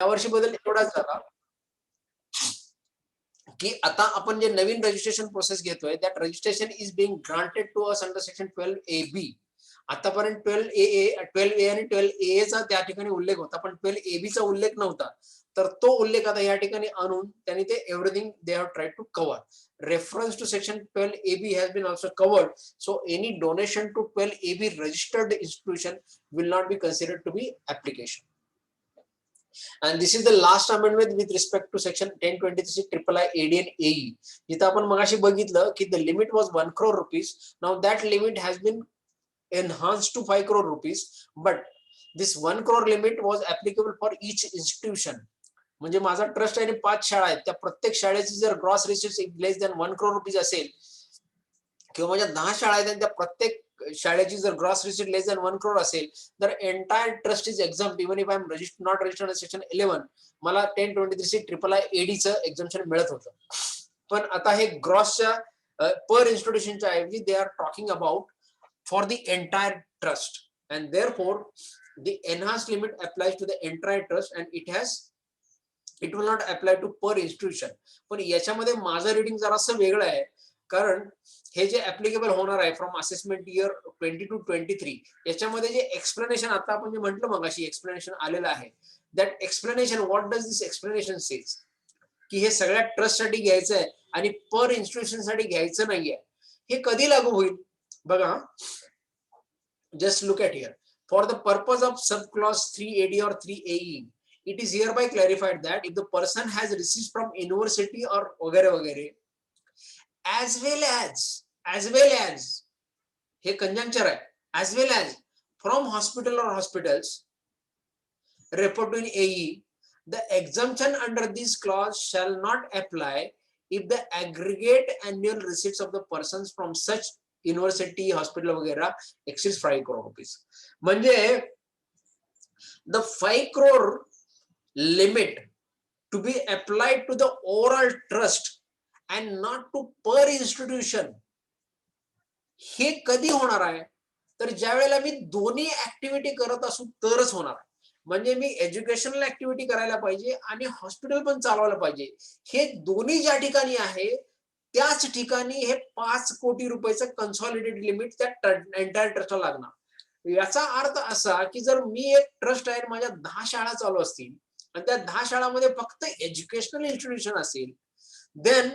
यावर्षी बदल एवढाच झाला की आता आपण जे नवीन रजिस्ट्रेशन प्रोसेस घेतोय that registration is being granted to us under section 12AB. आतापर्यंत 12A आणि 12AA चा त्या ठिकाणी उल्लेख होता, पण 12AB चा उल्लेख नव्हता. तर तो उल्लेख आता या ठिकाणी आणून त्यांनी ते everything they have tried to cover. Reference to section 12AB has been also covered. So any donation to 12AB registered institution will not be considered to be application. And this is the last amendment with respect to section 1023 III AD and AE. जिथं आपण मगाशी बघितलं की the limit was 1 crore rupees. Now that limit has been enhanced to 5 crore rupees. But this 1 crore limit was applicable for each institution. म्हणजे माझा trust आहे आणि 5 शाळा आहेत, त्या प्रत्येक शाळेची जर ग्रॉस रिसीट्स लेस दॅन 1 crore रुपीज असेल किंवा माझ्या 10 शाळा आहेत आणि त्या प्रत्येक शाळेची जर gross receipt less than 1 crore असेल तर entire trust is exempt even if I am not registered in section 11. मला 1023 III AD चं एक्झम्पशन मिळत होतं. पण आता हे ग्रॉसच्या पर इन्स्टिट्यूशनच्या ऐवजी they are talking about for the entire trust and therefore the enhanced limit applies to the entire trust and it will not apply to per institution. पण याच्यामध्ये माझं रीडिंग जरासं वेगळं आहे, कारण हे जे ऍप्लिकेबल होणार आहे फ्रॉम असेसमेंट इयर 22-23 याच्यामध्ये जे एक्सप्लेनेशन आता आपण जे म्हटलं मगाशी एक्सप्लेनेशन आलेलं आहे, that explanation what does this explanation says की हे सगळ्या ट्रस्ट साठी घ्यायचं आहे आणि पर इन्स्टिट्यूशन साठी घ्यायचं नाहीये. हे कधी लागू होईल बघा, just look at here. For the purpose of sub clause 3AD or 3AE it is hereby clarified that if the person has received from university or वगैरे वगैरे as well as हे conjuncture आहे, as well as from hospital or hospitals referred to in AE, the exemption under this clause shall not apply if the aggregate annual receipts of the persons from such university hospital वगैरे exceeds 5 crore rupees. म्हणजे the 5 crore limit to be applied to the overall trust and not to per institution हे कधी होणार आहे, तर ज्या वेळेला मी दोन्ही ऍक्टिव्हिटी करत असू तरच होणार आहे. म्हणजे मी एज्युकेशनल ऍक्टिव्हिटी करायला पाहिजे आणि हॉस्पिटल पण चालवायला पाहिजे. हे दोन्ही ज्या ठिकाणी आहे त्याच ठिकाणी हे 5 कोटी रुपयाचं कन्सॉलिडेटेड लिमिट त्या एंटायर ट्रस्टला लागणार. याचा अर्थ असा की जर मी एक ट्रस्ट आहे माझ्या 10 शाळा चालू असतील आणि त्या 10 शाळामध्ये फक्त एज्युकेशनल इन्स्टिट्यूशन असेल, then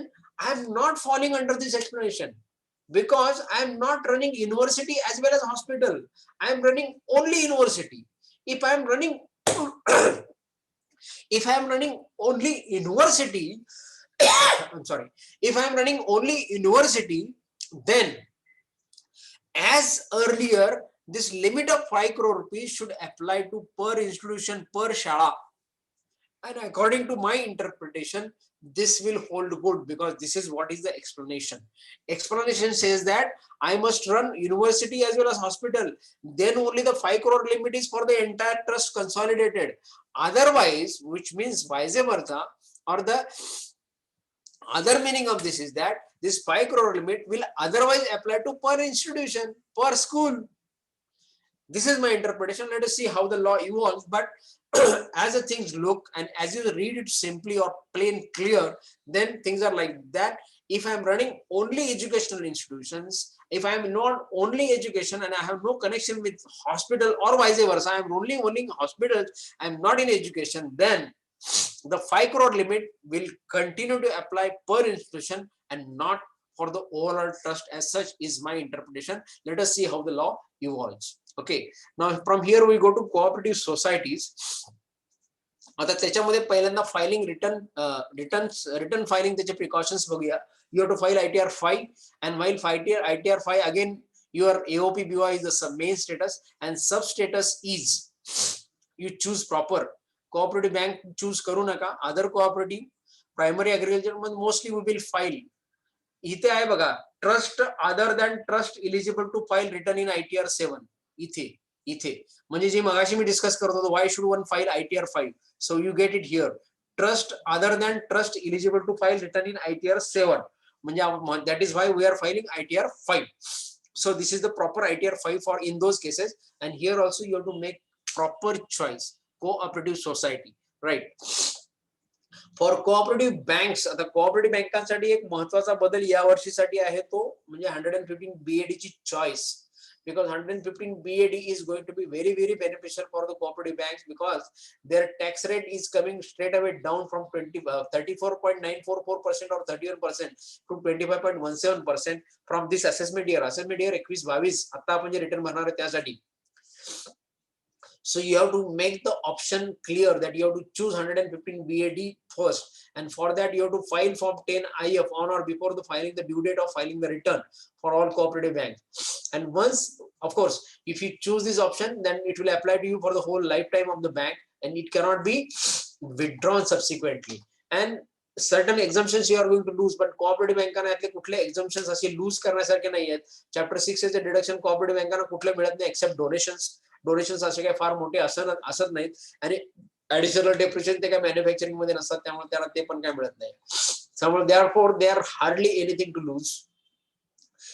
I am not falling under this explanation because I am not running university as well as hospital. I am running only university. If I am running only university I'm sorry, if I am running only university, then as earlier this limit of 5 crore rupees should apply to per institution, per shala. And according to my interpretation, this will hold good because this is what is the explanation. Explanation says that I must run university as well as hospital. Then only the 5 crore limit is for the entire trust consolidated. Otherwise, which means vice versa, or the other meaning of this is that this 5 crore limit will otherwise apply to per institution, per school. This is my interpretation. Let us see how the law evolves. But as the things look and as you read it simply or plain clear, then things are like that. If I am running only educational institutions, if I am not only education and I have no connection with hospital or vice versa, I am only hospitals, I am not in education, then the 5 crore limit will continue to apply per institution and not for the overall trust as such is my interpretation. Let us see how the law evolves. Okay, now from here we go to cooperative societies. आता त्याच्यामध्ये पहिल्यांदा filing return filing त्याचे precautions बघूया. You have to file ITR 5 and while ITR 5 again your AOP BY is the main status and sub status is you choose proper cooperative bank choose करू नका. Other cooperative primary agriculture मध्ये mostly we will file. इथे आहे बघा trust other than trust eligible to file return in ITR 7. इथे म्हणजे जे मगाशी मी डिस्कस करत होतो why should one file ITR 5, so you get it here. Trust other than trust eligible to file return in ITR 7 म्हणजे that is why we are filing ITR 5. So this is the proper ITR 5 for in those cases, and here also you have to make proper choice cooperative society. Right. For cooperative banks, आता cooperative बँकांसाठी एक महत्वाचा बदल या वर्षीसाठी आहे तो म्हणजे 115 BAD ची choice. Because 115 BAD is going to be very, very beneficial for the cooperative banks because their tax rate is coming straight away down from 34.944% or 31% to 25.17% from this assessment year. Assessment year 21-22 आता आपण जे return भरणार आहे त्यासाठी. So you have to make the option clear that you have to choose 115 BAD first, and for that you have to file Form 10 IF on or before the filing the due date of filing the return for all cooperative banks. And once, of course, if you choose this option, then it will apply to you for the whole lifetime of the bank, and it cannot be withdrawn subsequently. And certain exemptions you are going to lose, but cooperative banकांना यातले कुठले exemptions असे loose करण्यासारखे नाही आहेत. Chapter 6 चे deduction cooperative banकांना कुठले मिळत नाही एक्सेप्ट डोनेशन्स असे काही फार मोठे असत नाहीत, आणि ऍडिशनल डेप्रिशिएशन ते काय मॅन्युफॅक्चरिंग मध्ये नसतात, त्यामुळे त्याला ते पण काय मिळत नाही. त्यामुळे therefore they are hardly anything to lose.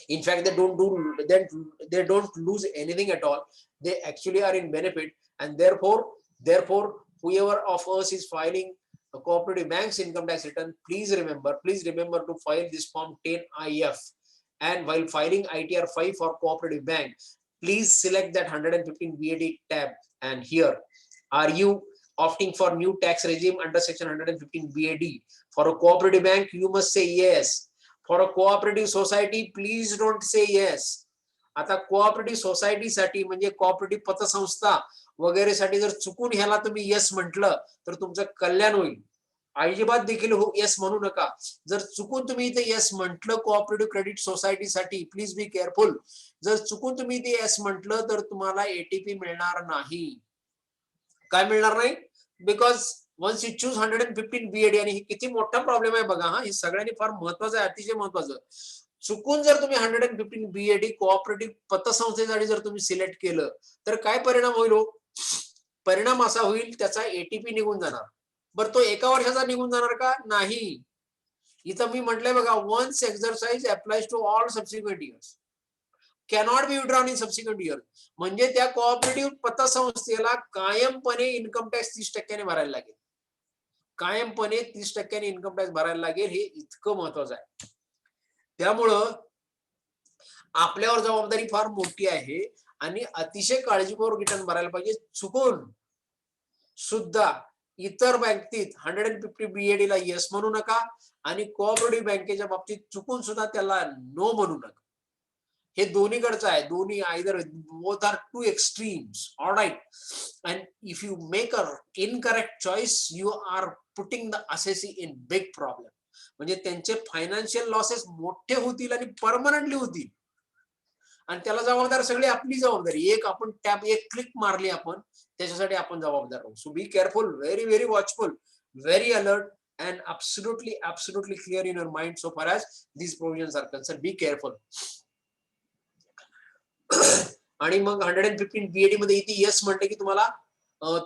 In fact, they don't lose anything at all. They actually are in benefit, and therefore whoever of us is filing a cooperative bank's income tax return, please remember to file this Form 10 IF, and while filing ITR 5 for cooperative bank, please select that 115 BAD tab, and here are you opting for new tax regime under section 115 BAD. For a cooperative bank you must say yes. For a cooperative society please don't say yes. आता cooperative society साठी म्हणजे cooperative पतसंस्था वगैरे साठी जर चुकून ह्याला तुम्ही यस म्हटलं तर तुमचं कल्याण होईल. अजिबात देखील यस म्हणू नका. जर चुकून तुम्ही इथे यस म्हटलं कोऑपरेटिव्ह क्रेडिट सोसायटी साठी, प्लीज बी केअरफुल. जर चुकून तुम्ही इथे यस म्हटलं तर तुम्हाला एटीपी मिळणार नाही. काय मिळणार नाही? Because once you choose 115 BAD, आणि किती मोठा प्रॉब्लेम आहे बघा. हे सगळ्यांनी फार महत्वाचं आहे, अतिशय महत्वाचं. चुकून जर तुम्ही 115 BAD कोऑपरेटिव्ह पतसंस्थेसाठी जर तुम्ही सिलेक्ट केलं तर काय परिणाम होईल? परिणाम असा होईल त्याचा एटीपी निघून जाणार. बरं, तो एका वर्षाचा निघून जाणार का? नाही. इथं मी म्हटलंय बघा, once exercise applies to all subsequent years, cannot be withdrawn in subsequent year. म्हणजे त्या कोऑपरेटिव्ह पतसंस्थेला कायमपणे इन्कम टॅक्स 30% भरायला लागेल. कायमपणे 30% इन्कम टॅक्स भरायला लागेल. हे इतकं महत्वाचं आहे. त्यामुळं आपल्यावर जबाबदारी फार मोठी आहे आणि अतिशय काळजीपूर्वक रिटर्न भरायला पाहिजे. चुकून सुद्धा इतर बँकेत 150 BAD ला यस म्हणू नका, आणि कोऑपरेटिव्ह बँकेच्या बाबतीत चुकून सुद्धा त्याला नो म्हणू नका. हे दोन्हीकडचं आहे. दोन्ही either both are two extremes. Alright. And if you make a incorrect choice you are putting the assessee in big problem. म्हणजे त्यांचे फायनान्शियल लॉसेस मोठे होतील आणि परमनंटली होतील, आणि त्याला जबाबदार सगळी आपली जबाबदारी. एक आपण टॅब एक क्लिक मारली आपण, त्याच्यासाठी आपण जबाबदार राहू. So be careful, very very watchful, very alert, and absolutely clear in your mind so far as these provisions are concerned. Be careful. आणि मग 115 BAD मध्ये इथे यस म्हटलं की तुम्हाला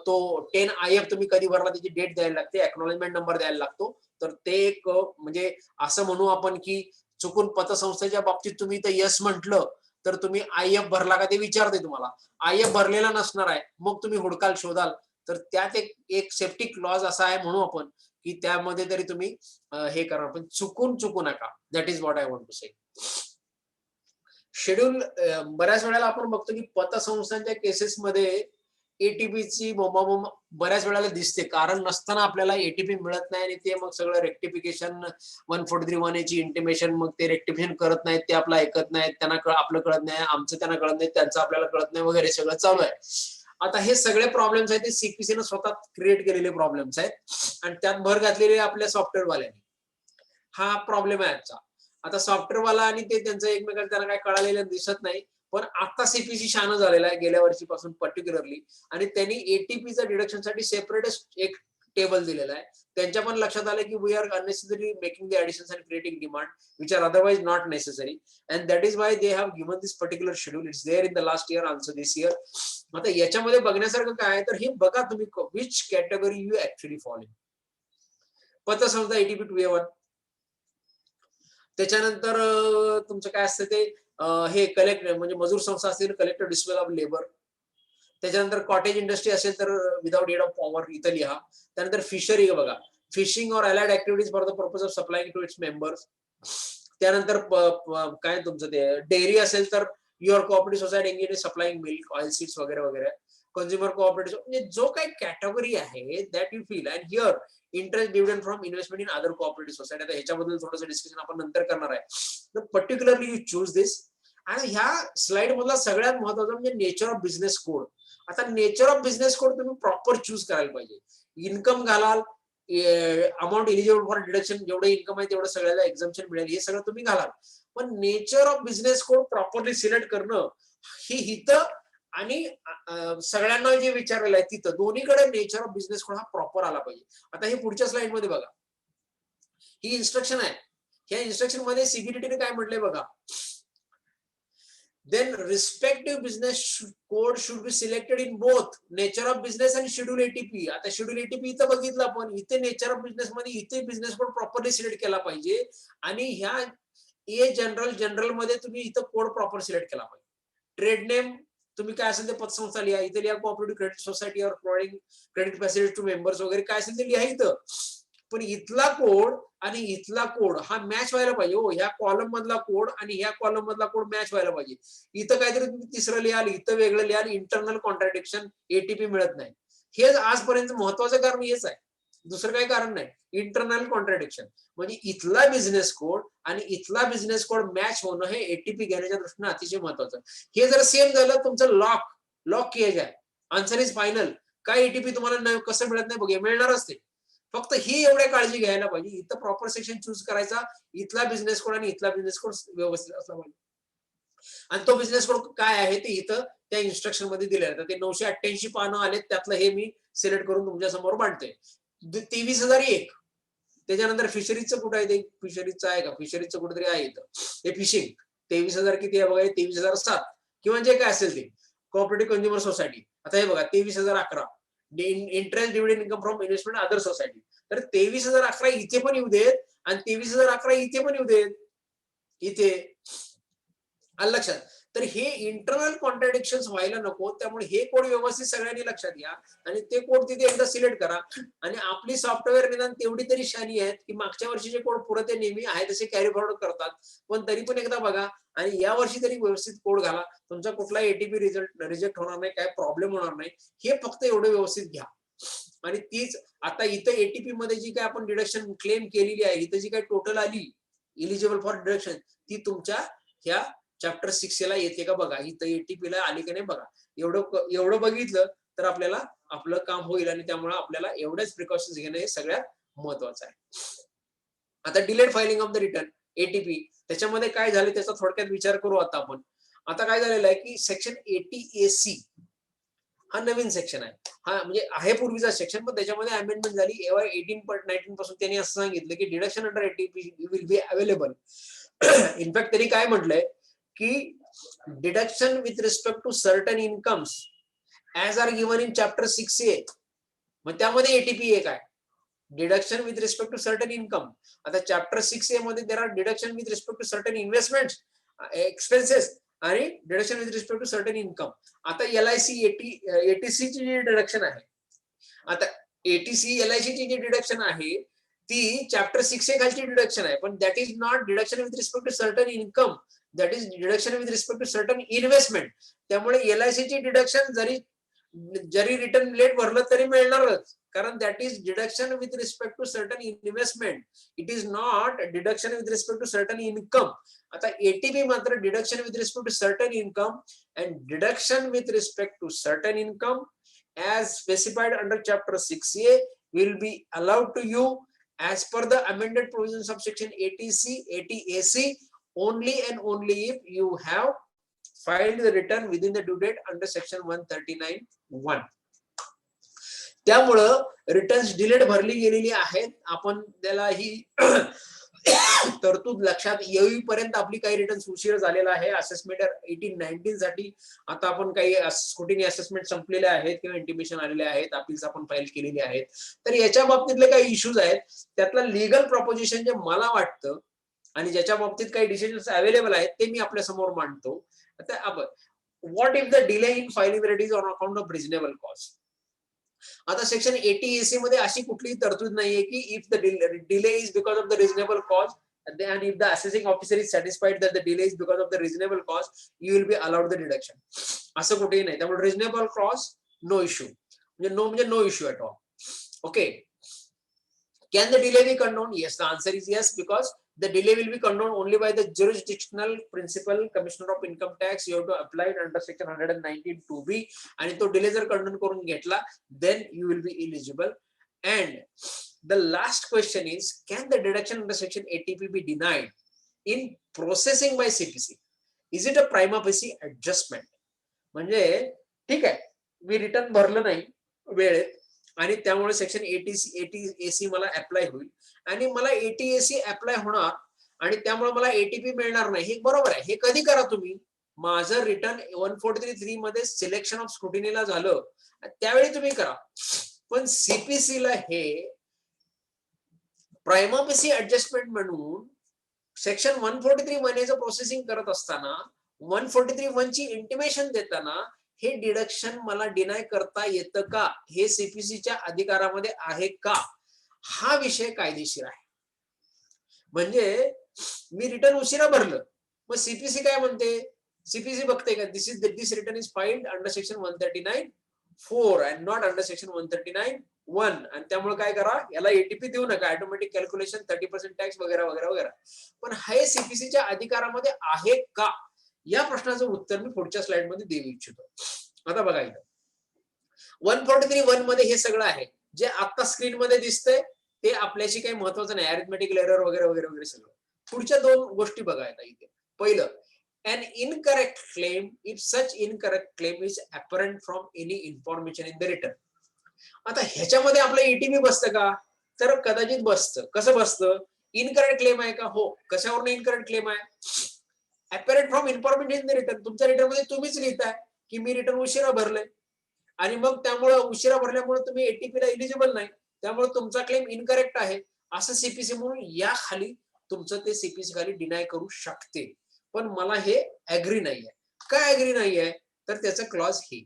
तो 10 IF तुम्ही कधी भरला त्याची डेट द्यायला लागते, एक्नॉलेजमेंट नंबर द्यायला लागतो. तर ते एक म्हणजे असं म्हणू आपण की चुकून पतसंस्थेच्या बाबतीत तुम्ही इथे यस म्हटलं तर तुम्ही IF भरला का ते विचारते तुम्हाला. IF भरलेला नसणार आहे, मग तुम्ही हुडकाल शोधाल, तर त्यात एक सेफ्टी क्लॉज असा आहे म्हणू आपण की त्यामध्ये तरी तुम्ही हे करा, पण चुकू नका. That is what I want to say. Schedule बऱ्याच वेळेला आपण बघतो की पतसंस्थांच्या केसेसमध्ये एटीपीची बोंबाबोंब बऱ्याच वेळेला दिसते. कारण नसताना आपल्याला एटीपी मिळत नाही, आणि ते मग सगळं रेक्टिफिकेशन 143(1A) ची इंटिमेशन, मग ते रेक्टिफिकेशन करत नाहीत, ते आपलं ऐकत नाहीत, त्यांना आपलं कळत नाही, आमचं त्यांना कळत नाही, त्यांचं आपल्याला कळत नाही वगैरे सगळं चालू आहे. आता हे सगळे प्रॉब्लेम्स आहेत ते सीपीसीने स्वतः क्रिएट केलेले प्रॉब्लेम्स आहेत, आणि त्यात भर घातलेले आपल्या सॉफ्टवेअरवाल्यांनी. हा प्रॉब्लेम आहे आजचा. आता सॉफ्टवेअरवाला आणि ते त्यांचं एकमेकांना त्यांना काय कळालेलं दिसत नाही. पण आता सीपीसी शहाणं झालेला आहे गेल्या वर्षीपासून पर्टिक्युलरली, आणि त्यांनी एटीपीचा डिडक्शनसाठी सेपरेटच एक टेबल दिलेला आहे. त्यांच्या पण लक्षात आलं की we are unnecessary making the additions and creating demand which are otherwise not necessary, and that is why they have given this particular schedule. It's there in the last year, also this year. आता याच्यामध्ये बघण्यासारखं काय आहे, तर हे बघा तुम्ही which category you actually follow in. पतसंस्था एटीपी 2A1, त्याच्यानंतर तुमचं काय असतं ते हे कलेक्ट म्हणजे मजूर संस्था असतील, कलेक्टर डिस्पोजल ऑफ लेबर, त्याच्यानंतर कॉटेज इंडस्ट्री असेल तर विदाउट एड ऑफ पॉवर इथं लिहा. त्यानंतर फिशरी बघा, fishing or allied activities for the purpose of supplying to its members. त्यानंतर काय तुमचं ते डेअरी असेल तर your cooperative society engage in supplying milk, oil seeds वगैरे वगैरे. कंझ्युमर कोऑपरेटिव्ह म्हणजे जो काही कॅटेगरी आहे that you feel. And here interest dividend from investment in other cooperative society. आता ह्याच्याबद्दल थोडंसं डिस्कशन आपण नंतर करणार आहे. तर पर्टिक्युलरली यू चूज दिस. आणि ह्या स्लाइड मधला सगळ्यात महत्वाचा म्हणजे नेचर ऑफ बिझनेस कोड. आता नेचर ऑफ बिझनेस कोड तुम्ही प्रॉपर चूज करायला पाहिजे. इन्कम घालाल, अमाऊंट एलिजिबल फॉर डिडक्शन, जेवढं इन्कम आहे तेवढं सगळ्याला एक्झम्पशन मिळेल, हे सगळं तुम्ही घालाल. पण nature of business code properly select करणं हे हिथं आणि सगळ्यांना जे विचारलेलं आहे तिथं दोन्हीकडे नेचर ऑफ बिझनेस कोड हा प्रॉपर आला पाहिजे. आता हे पुढच्या स्लाइड मध्ये बघा, ही इन्स्ट्रक्शन आहे. ह्या इन्स्ट्रक्शन मध्ये सीबीडीटीने काय म्हटलंय बघा. Then respective business code should be selected in both nature of business and schedule ATP. आता schedule ATP इथं बघितलं आपण, इथे नेचर ऑफ बिझनेस मध्ये इथे बिझनेस कोड प्रॉपरली सिलेक्ट केला पाहिजे. आणि ह्या ए जनरल मध्ये तुम्ही इथं कोड प्रॉपर सिलेक्ट केला पाहिजे. ट्रेड नेम तुम्ही काय असेल ते पतसंस्था लिहा, इथे लिहा cooperative credit society or providing credit facility to members वगैरे काय असेल ते लिहा इथं. पण इथला कोड आणि इथला कोड हा मॅच व्हायला पाहिजे. हो, ह्या कॉलम मधला कोड आणि ह्या कॉलम मधला कोड मॅच व्हायला पाहिजे. इथं काहीतरी तुम्ही तिसरं लिहाल, इथं वेगळं लिहाल, इंटरनल कॉन्ट्रॅडिक्शन, एटीपी मिळत नाही. हेच आजपर्यंत महत्वाचं कारण हेच आहे, दुसरं काही कारण नाही. इंटरनल कॉन्ट्रॅडिक्शन म्हणजे इथला बिझनेस कोड आणि इथला बिझनेस कोड मॅच होणं हे एटीपी घेण्याच्या दृष्टीने अतिशय महत्वाचं. हे जर सेम झालं तुमचं लॉक केज आहे, आन्सर इज फायनल. काय एटीपी तुम्हाला कसं मिळत नाही बघा, मिळणारच ते. फक्त ही एवढ्या काळजी घ्यायला पाहिजे, इथं प्रॉपर सेक्शन चूज करायचा, इथला बिझनेस कोड आणि इथला बिझनेस कोड व्यवस्थित असला पाहिजे. आणि तो बिझनेस कोड काय आहे ते इथं त्या इन्स्ट्रक्शन मध्ये दिलेलं आहे. ते 988 पानं आलेत, त्यातलं हे मी सिलेक्ट करून तुमच्या समोर मांडतोय. 23,001. त्याच्यानंतर फिशरीजचं कुठं आहे, ते फिशरीजचं आहे का, फिशरीजचं कुठेतरी आहे इथं. हे फिशिंग 23,000 किती आहे बघा, 23,007 किंवा जे काय असेल ते कोऑपरेटिव्ह कंझ्युमर सोसायटी. आता हे बघा 23,011 interest dividend income from investment other society. तर 23,011 इथे पण येऊ देत आणि 23,011 इथे पण येऊ देत, इथे आलं लक्षात. तर हे इंटरनल कॉन्ट्रॅडिक्शन व्हायला नको, त्यामुळे हे कोड व्यवस्थित सगळ्यांनी लक्षात घ्या आणि ते कोड तिथे एकदा सिलेक्ट करा. आणि आपली सॉफ्टवेअर निदान तेवढी तरी शानी आहेत की मागच्या वर्षीचे कोड पुढे ते नेहमी आहे तसे कॅरी फॉरवर्ड करतात. पण तरी पण एकदा बघा आणि या वर्षी तरी व्यवस्थित कोड घाला, तुमचा कुठलाही एटीपी रिजेक्ट होणार नाही, काय प्रॉब्लेम होणार नाही. हे फक्त एवढं व्यवस्थित घ्या. आणि तीच आता इथं एटीपी मध्ये जी काय आपण डिडक्शन क्लेम केलेली आहे, इथं जी काय टोटल आली इलिजिबल फॉर डिडक्शन, ती तुमच्या ह्या चॅप्टर 6 ला येते का बघा, इथं एटीपी ला आली का नाही बघा. एवढं बघितलं तर आपल्याला आपलं काम होईल आणि त्यामुळे आपल्याला एवढ्याच प्रिकॉशन्स घेणं हे सगळ्यात महत्वाचं आहे. आता delayed filing of the return ATP, त्याच्यामध्ये काय झाले त्याचा थोडक्यात विचार करू आता आपण. आता काय झालेलं आहे की सेक्शन 80AC हा नवीन सेक्शन आहे. हा म्हणजे आहे पूर्वीचा सेक्शन, पण त्याच्यामध्ये अमेंडमेंट झाली. एव्हा 18.19 पासून त्यांनी असं सांगितलं की deduction under ATP will be available. In fact त्यांनी काय म्हटलंय की deduction with respect to certain incomes as are given in chapter 6A. मग त्यामध्ये एटीपी एक आहे, deduction with respect to certain income. आता चॅप्टर 6A मध्ये there are deduction with respect to certain investment expenses आणि deduction with respect to certain income. आता LIC ATC ची जी डिडक्शन आहे, आता एटीसी LIC ची जी डिडक्शन आहे ती चॅप्टर 6A खालची डिडक्शन आहे, पण that is not deduction with respect to certain income, that is deduction with respect to certain investment. त्यामुळे LIC ची डिडक्शन जरी रिटर्न लेट भरलं तरी मिळणारच, कारण that is deduction with respect to certain investment. It is not deduction with respect to certain income. आता eighty P मात्र deduction with respect to certain income and deduction with respect to certain income as specified under chapter 6A will be allowed to you as per the amended provisions of section 80AC only and only if you have filed the return within the due date under section 139(1). त्यामुळं returns delayed भरली गेलेली आहेत, आपण त्याला ही तरतूद लक्षात येईपर्यंत आपली काही रिटर्न्स उशीर झालेला आहे. असेसमेंट 18-19 साठी आता आपण काही स्क्रुटिनी असेसमेंट संपलेले आहेत किंवा इंटिमेशन आलेले आहेत, अपील्स आपण फाईल केलेली आहेत. तर याच्या बाबतीतले काही इश्यूज आहेत, त्यातला लीगल प्रपोजिशन जे मला वाटतं आणि ज्याच्या बाबतीत काही डिसिजन्स अवेलेबल आहेत ते मी आपल्या समोर मांडतो. आता आपण what if the delay in filing rate is on account of reasonable cost. आता सेक्शन 80 मध्ये अशी कुठलीही तरतूद नाहीये की if the delay is because of the reasonable cost and if the assessing officer is satisfied that the delay is because of the reasonable cost, you will be allowed the deduction. असं कुठेही नाही. त्यामुळे reasonable cost no issue, म्हणजे no issue at all. Okay. Can the delay be condoned? Yes, the answer is yes, because the delay will be condoned only by the jurisdictional principal commissioner of income tax. You have to apply it under section 119 2B, and तो delay जर condone करून घेतला, then you will be eligible. And the last question is, can the deduction under section 80P be denied in processing by CPC? Is it a prima facie adjustment? म्हणजे ठीक आहे, मी return भरलं नाही वेळेत आणि त्यामुळे सेक्शन 80AC मला apply होईल आणि मला 80AC अप्लाय होणार आणि त्यामुळे मला ATP मिळणार नाही, हे बरोबर आहे. हे कधी करा तुम्ही, माझं रिटर्न 143(3) मध्ये सिलेक्शन ऑफ स्क्रुटिनीला झालं त्यावेळी तुम्ही करा. पण CPC ला हे प्रायमा फेसी ऍडजस्टमेंट म्हणून सेक्शन 143(1) प्रोसेसिंग करत असताना 143(1) ची इंटिमेशन देताना हे डिडक्शन मला डिनाय करता येतं का, हे सीपीसीच्या अधिकारामध्ये आहे का, हा विषय कायदेशीर आहे. म्हणजे मी रिटर्न उशिरा भरलं, मग सीपीसी काय म्हणते, सीपीसी बघते का this return is filed under section 139(4) and not under section 139(1), आणि त्यामुळे काय करा, याला एटीपी देऊ नका, ऑटोमॅटिक कॅल्क्युलेशन 30% टॅक्स वगैरे वगैरे वगैरे. पण हे सीपीसीच्या अधिकारामध्ये आहे का, या प्रश्नाचं उत्तर मी पुढच्या स्लाइड मध्ये देऊ इच्छितो. आता बघा इथं 143(1) मध्ये हे सगळं आहे जे आता स्क्रीन मध्ये दिसतंय, ते आपल्याशी काही महत्वाचं नाही, अरिथमेटिकल एरर वगैरे वगैरे वगैरे सगळं. पुढच्या दोन गोष्टी बघायला इथे. पहिलं, an incorrect claim if such incorrect claim is apparent from any information in the return. आता ह्याच्यामध्ये आपलं एटीपी बसतं का, तर कदाचित बसतं. कसं बसतं, इनकरेक्ट क्लेम आहे का, हो. कशावरून इनकरेक्ट क्लेम आहे, apparent from information in the return. तुमच्या रिटर्न मध्ये तुम्हीच लिहिताय की मी रिटर्न उशिरा भरलंय आणि मग त्यामुळे उशिरा भरल्यामुळे तुम्ही एटीपी ला एलिजिबल नाही, त्यामुळे तुमचा क्लेम इनकरेक्ट आहे असं सीपीसी म्हणून या खाली तुमचं ते सीपीसी खाली डिनाय करू शकते. पण मला हे ऍग्री नाहीये. काय ऍग्री नाहीये, तर त्याचं क्लॉज हे,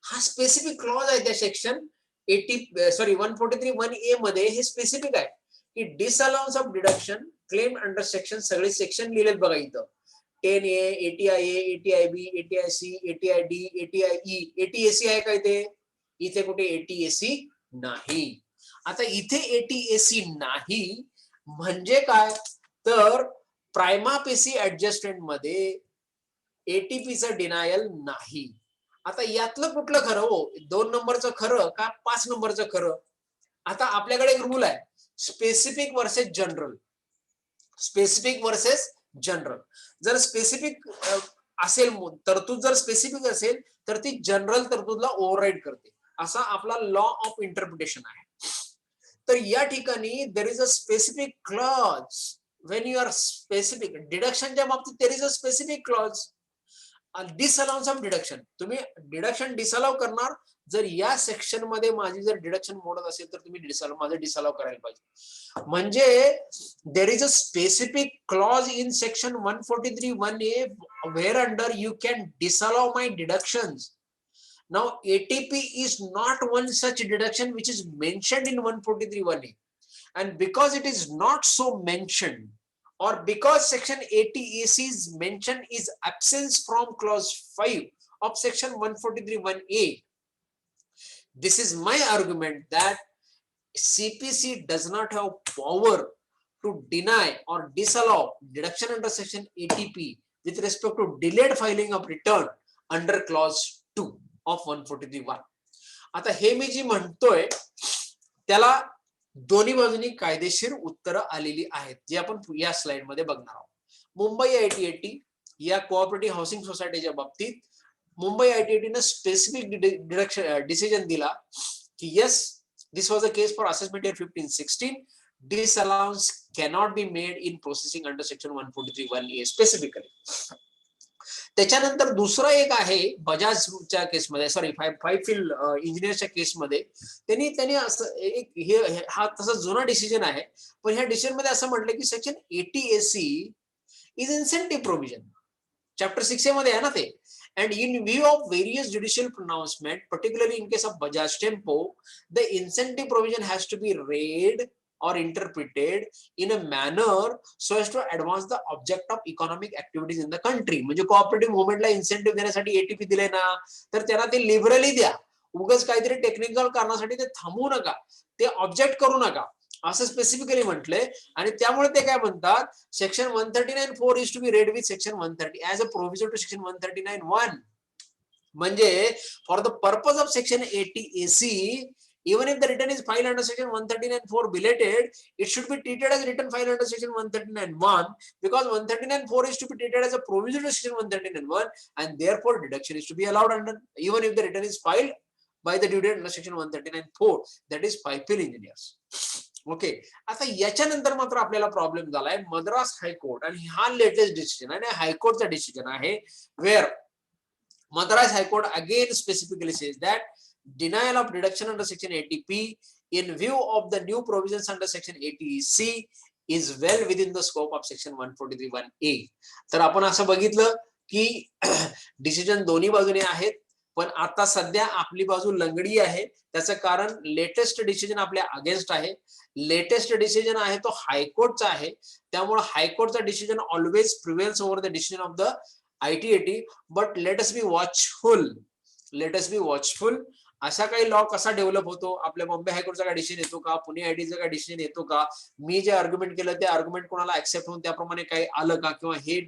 हा स्पेसिफिक क्लॉज आहे त्या सेक्शन 143(1)A मध्ये. हे स्पेसिफिक आहे की disallowance of deduction claim under section, सगळे सेक्शन लिहिलेत बघा इथं, 10A, ATI-A, ATI-B, ATI-C, ATI-D, ATI-E, ATAC आहे का इथे, इथे कुठे ATAC नाही. आता इथे ATAC नाही म्हणजे काय, तर प्रायमा फेसी ऍडजस्टमेंट मध्ये एटीपीचं डिनायल नाही. आता यातलं कुठलं खरं हो, 2 नंबरचं खरं का 5 नंबरचं खरं. आता आपल्याकडे एक रूल आहे, specific versus general. Specific versus general. जर स्पेसिफिक असेल तरतूद, जर स्पेसिफिक असेल तर ती जनरल तरतूदला ओव्हरराईड करते, असा आपला लॉ ऑफ इंटरप्रिटेशन आहे. तर या ठिकाणी there is a specific clause when you are specific डिडक्शनच्या बाबतीत, there is a specific clause disallowance of deduction. तुम्ही डिडक्शन डिसअलाव करणार, जर या सेक्शन मध्ये माझी जर डिडक्शन मोडत असेल तर तुम्ही माझं डिसअलाव करायला पाहिजे. म्हणजे देर is a specific clause in section 143(1)A where under you can disallow my deductions. Now ATP is not one such deduction which is mentioned in 143(1)A, and because it is not so mentioned, or because section 80AC's mention is absence from clause 5 of section 143(1)A, this is my argument that CPC does not have power to deny or disallow deduction under section 80P with respect to delayed filing of return under clause 2 of 143(1). आता हे मी जी म्हणतोय त्याला दोन्ही बाजूनी कायदेशीर उत्तरं आलेली आहेत, जे आपण या स्लाइड मध्ये बघणार आहोत. मुंबई ITAT या कोऑपरेटिव्ह हाऊसिंग सोसायटीच्या बाबतीत मुंबई ITAT ने स्पेसिफिक डिडक्शन डिसिजन दिला की yes, this was a case for assessment year 15-16. Disallowance cannot be made in processing under section 143(1)A specifically. त्याच्यानंतर दुसरं एक आहे बजाजच्या केसमध्ये, सॉरी फायफिल इंजिनियरच्या केसमध्ये, त्यांनी असं एक हा तसा जुना डिसिजन आहे, पण ह्या डिसिजन मध्ये असं म्हटलं की section 80AC is incentive provision. Chapter 6A मध्ये आहे ना ते. And in view of various judicial pronouncement, particularly in case of Bajaj Tempo, the incentive provision has to be read or interpreted in a manner so as to advance the object of economic activities in the country. म्हणजे cooperative मुवमेंटला incentive देण्यासाठी ATP दिले ना, तर त्यांना ते liberally द्या. उगाच काहीतरी टेक्निकल कारणासाठी ते थांबवू नका, ते ऑब्जेक्ट करू नका असं स्पेसिफिकली म्हटलंय. आणि त्यामुळे ते काय म्हणतात, section 139(4) is to be read with section 130 as a provision to section 139(1). म्हणजे for the purpose of section 80AC, even if the return is filed under section 139(4) belated, it should be treated as return filed under section 139(1), because 139(4) is to be treated as a provision to section 139(1), and therefore deduction is to be allowed under, even if the return is filed by the due date under section 139(4), that is Pipel Engineers. Okay, आता याच्यानंतर मात्र आपल्याला problem झालाय Madras high court, आणि हा latest decision आणि हायकोर्टचा decision आहे, wear Madras High Court again specifically says that denial of deduction under section 80P in view of the new provisions under section 80C is well within the scope of section 143(1)A. तर आपण असं बघितलं की decision दोन्ही बाजूने आहेत, पण आता सध्या आपली बाजू लंगडी आहे. त्याचं कारण लेटेस्ट डिसिजन आपल्या अगेन्स्ट आहे. लेटेस्ट डिसिजन आहे तो हायकोर्टचा आहे, त्यामुळे हायकोर्टचा decision always prevails over the decision of the ITAT. But let us be watchful, let us be watchful. असा काही लॉ कसा डेव्हलप होतो, आपल्या बॉम्बे हायकोर्टचा काय डिसिजन येतो का, पुणे आयटीचा काय डिसिजन येतो का, मी जे आर्ग्युमेंट केलं ते आर्ग्युमेंट कोणाला ऍक्सेप्ट होऊन त्याप्रमाणे काही आलं का, किंवा हे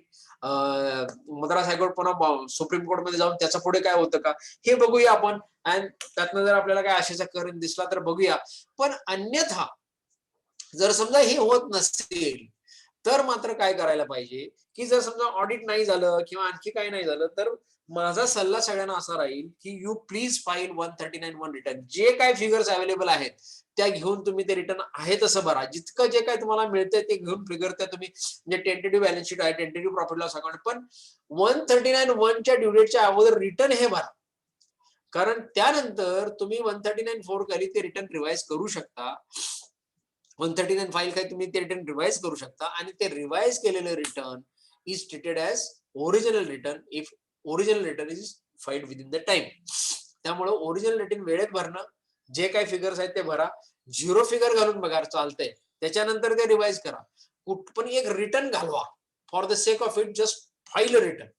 मद्रास हायकोर्ट पुन्हा सुप्रीम कोर्ट मध्ये जाऊन त्याच्या पुढे काय होतं का, हे बघूया आपण. आणि त्यातनं जर आपल्याला काय आशेचा करून दिसला तर बघूया. पण अन्यथा जर समजा हे होत नसेल तर मात्र काय करायला पाहिजे, की जर समजा ऑडिट नाही झालं किंवा आणखी काही नाही झालं, तर माझा सल्ला सगळ्यांना असा राहील की यू प्लीज फाईल 139(1) रिटर्न. जे काय फिगर्स अवेलेबल आहेत त्या घेऊन तुम्ही ते रिटर्न आहे तसं भरा. जितकं जे काय तुम्हाला मिळतंय ते घेऊन फिगर त्या तुम्ही, म्हणजे टेंटेटिव्ह बॅलन्स शीट आहे, टेंटेटिव्ह प्रॉफिट लॉस अकाउंट, पण 139(1) ड्यू डेटच्या अगोदर रिटर्न हे भरा. कारण त्यानंतर तुम्ही 139(4) खाली ते रिटर्न रिवाइज करू शकता. 139 फाईल काय तुम्ही ते रिटर्न रिवाइज करू शकता, आणि ते रिवाइज केलेलं return is treated as original return if original return is filed within the time. त्यामुळे ओरिजिनल रिटर्न वेळेत भरणं, जे काही फिगर्स आहेत ते भरा, झिरो फिगर घालून बघा चालतंय, त्याच्यानंतर ते रिवाइज करा. पण एक रिटर्न घालवा for the sake of it, just file a return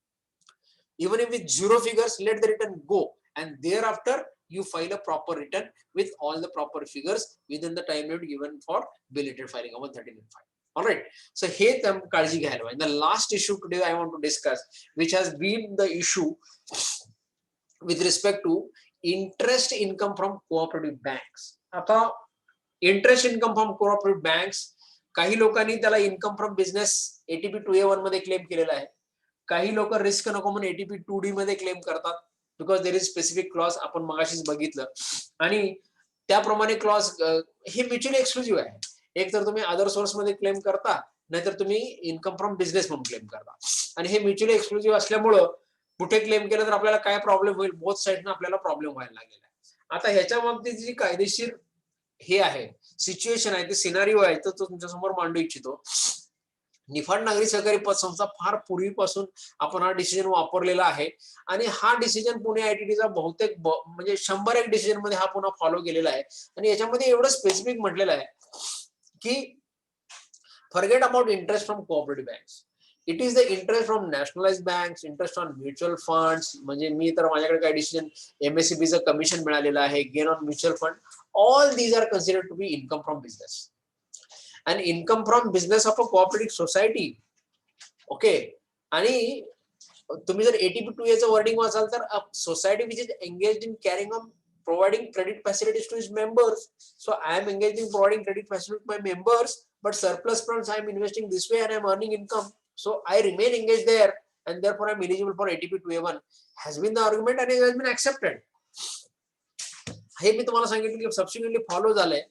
even if with zero figures, let the return go, and thereafter you file a proper return with all the proper figures within the time limit given for belated filing of 139(5). All right, so हे काळजी घ्यायला पाहिजे. The last issue today I want to discuss, which has been the issue with respect to interest income from cooperative banks. आता interest income from cooperative banks, काही लोकांनी त्याला income from business ATP 2A1 मध्ये claim केलेला आहे. काही लोक risk नको म्हणून ATP 2D मध्ये क्लेम करतात, because there is specific clause, आपण मगाशीच बघितलं. आणि त्याप्रमाणे क्लॉज हे म्युच्युअली एक्सक्लुझिव्ह आहे. एक तर तुम्ही अदर सोर्स मध्ये क्लेम करता, नाहीतर तुम्ही इन्कम फ्रॉम बिझनेस म्हणून क्लेम करता. आणि हे म्युच्युअली एक्सक्लुझिव्ह असल्यामुळं कुठे क्लेम केलं तर आपल्याला काय प्रॉब्लेम होईल, बोथ साईडनं आपल्याला प्रॉब्लेम व्हायला लागलेला आहे. आता ह्याच्या बाबतीत जी कायदेशीर हे आहे, सिच्युएशन आहे, ते सिनारिओ आहे, तर तो तुमच्या समोर मांडू इच्छितो. निफाड नागरी सहकारी पतसंस्था फार पूर्वीपासून आपण हा डिसिजन वापरलेला आहे, आणि हा डिसिजन पुणे आयटीटीचा बहुतेक म्हणजे 101 डिसिजन मध्ये हा पुन्हा फॉलो केलेला आहे. आणि याच्यामध्ये एवढं स्पेसिफिक म्हटलेलं आहे की forget about interest from cooperative banks, it is the interest from nationalise banks, interest on mutual funds, म्हणजे मी तर माझ्याकडे काय डिसिजन MSCBचं कमिशन मिळालेलं आहे, gain on mutual fund, all these are considered to be income from business. and income from business of a cooperative society. Okay, आणि तुम्ही जर ATP 2A चं वर्डिंग वाचाल तर society which is engaged in carrying on providing credit facilities to its members. So I am engaged in providing credit facilities to my members, but surplus funds I am investing this way and I am earning income. So I remain engaged there, and therefore I am eligible for ATP 2A1 has been the argument and it has been accepted. हे मी तुम्हाला सांगितलं की subsequently follow झालंय.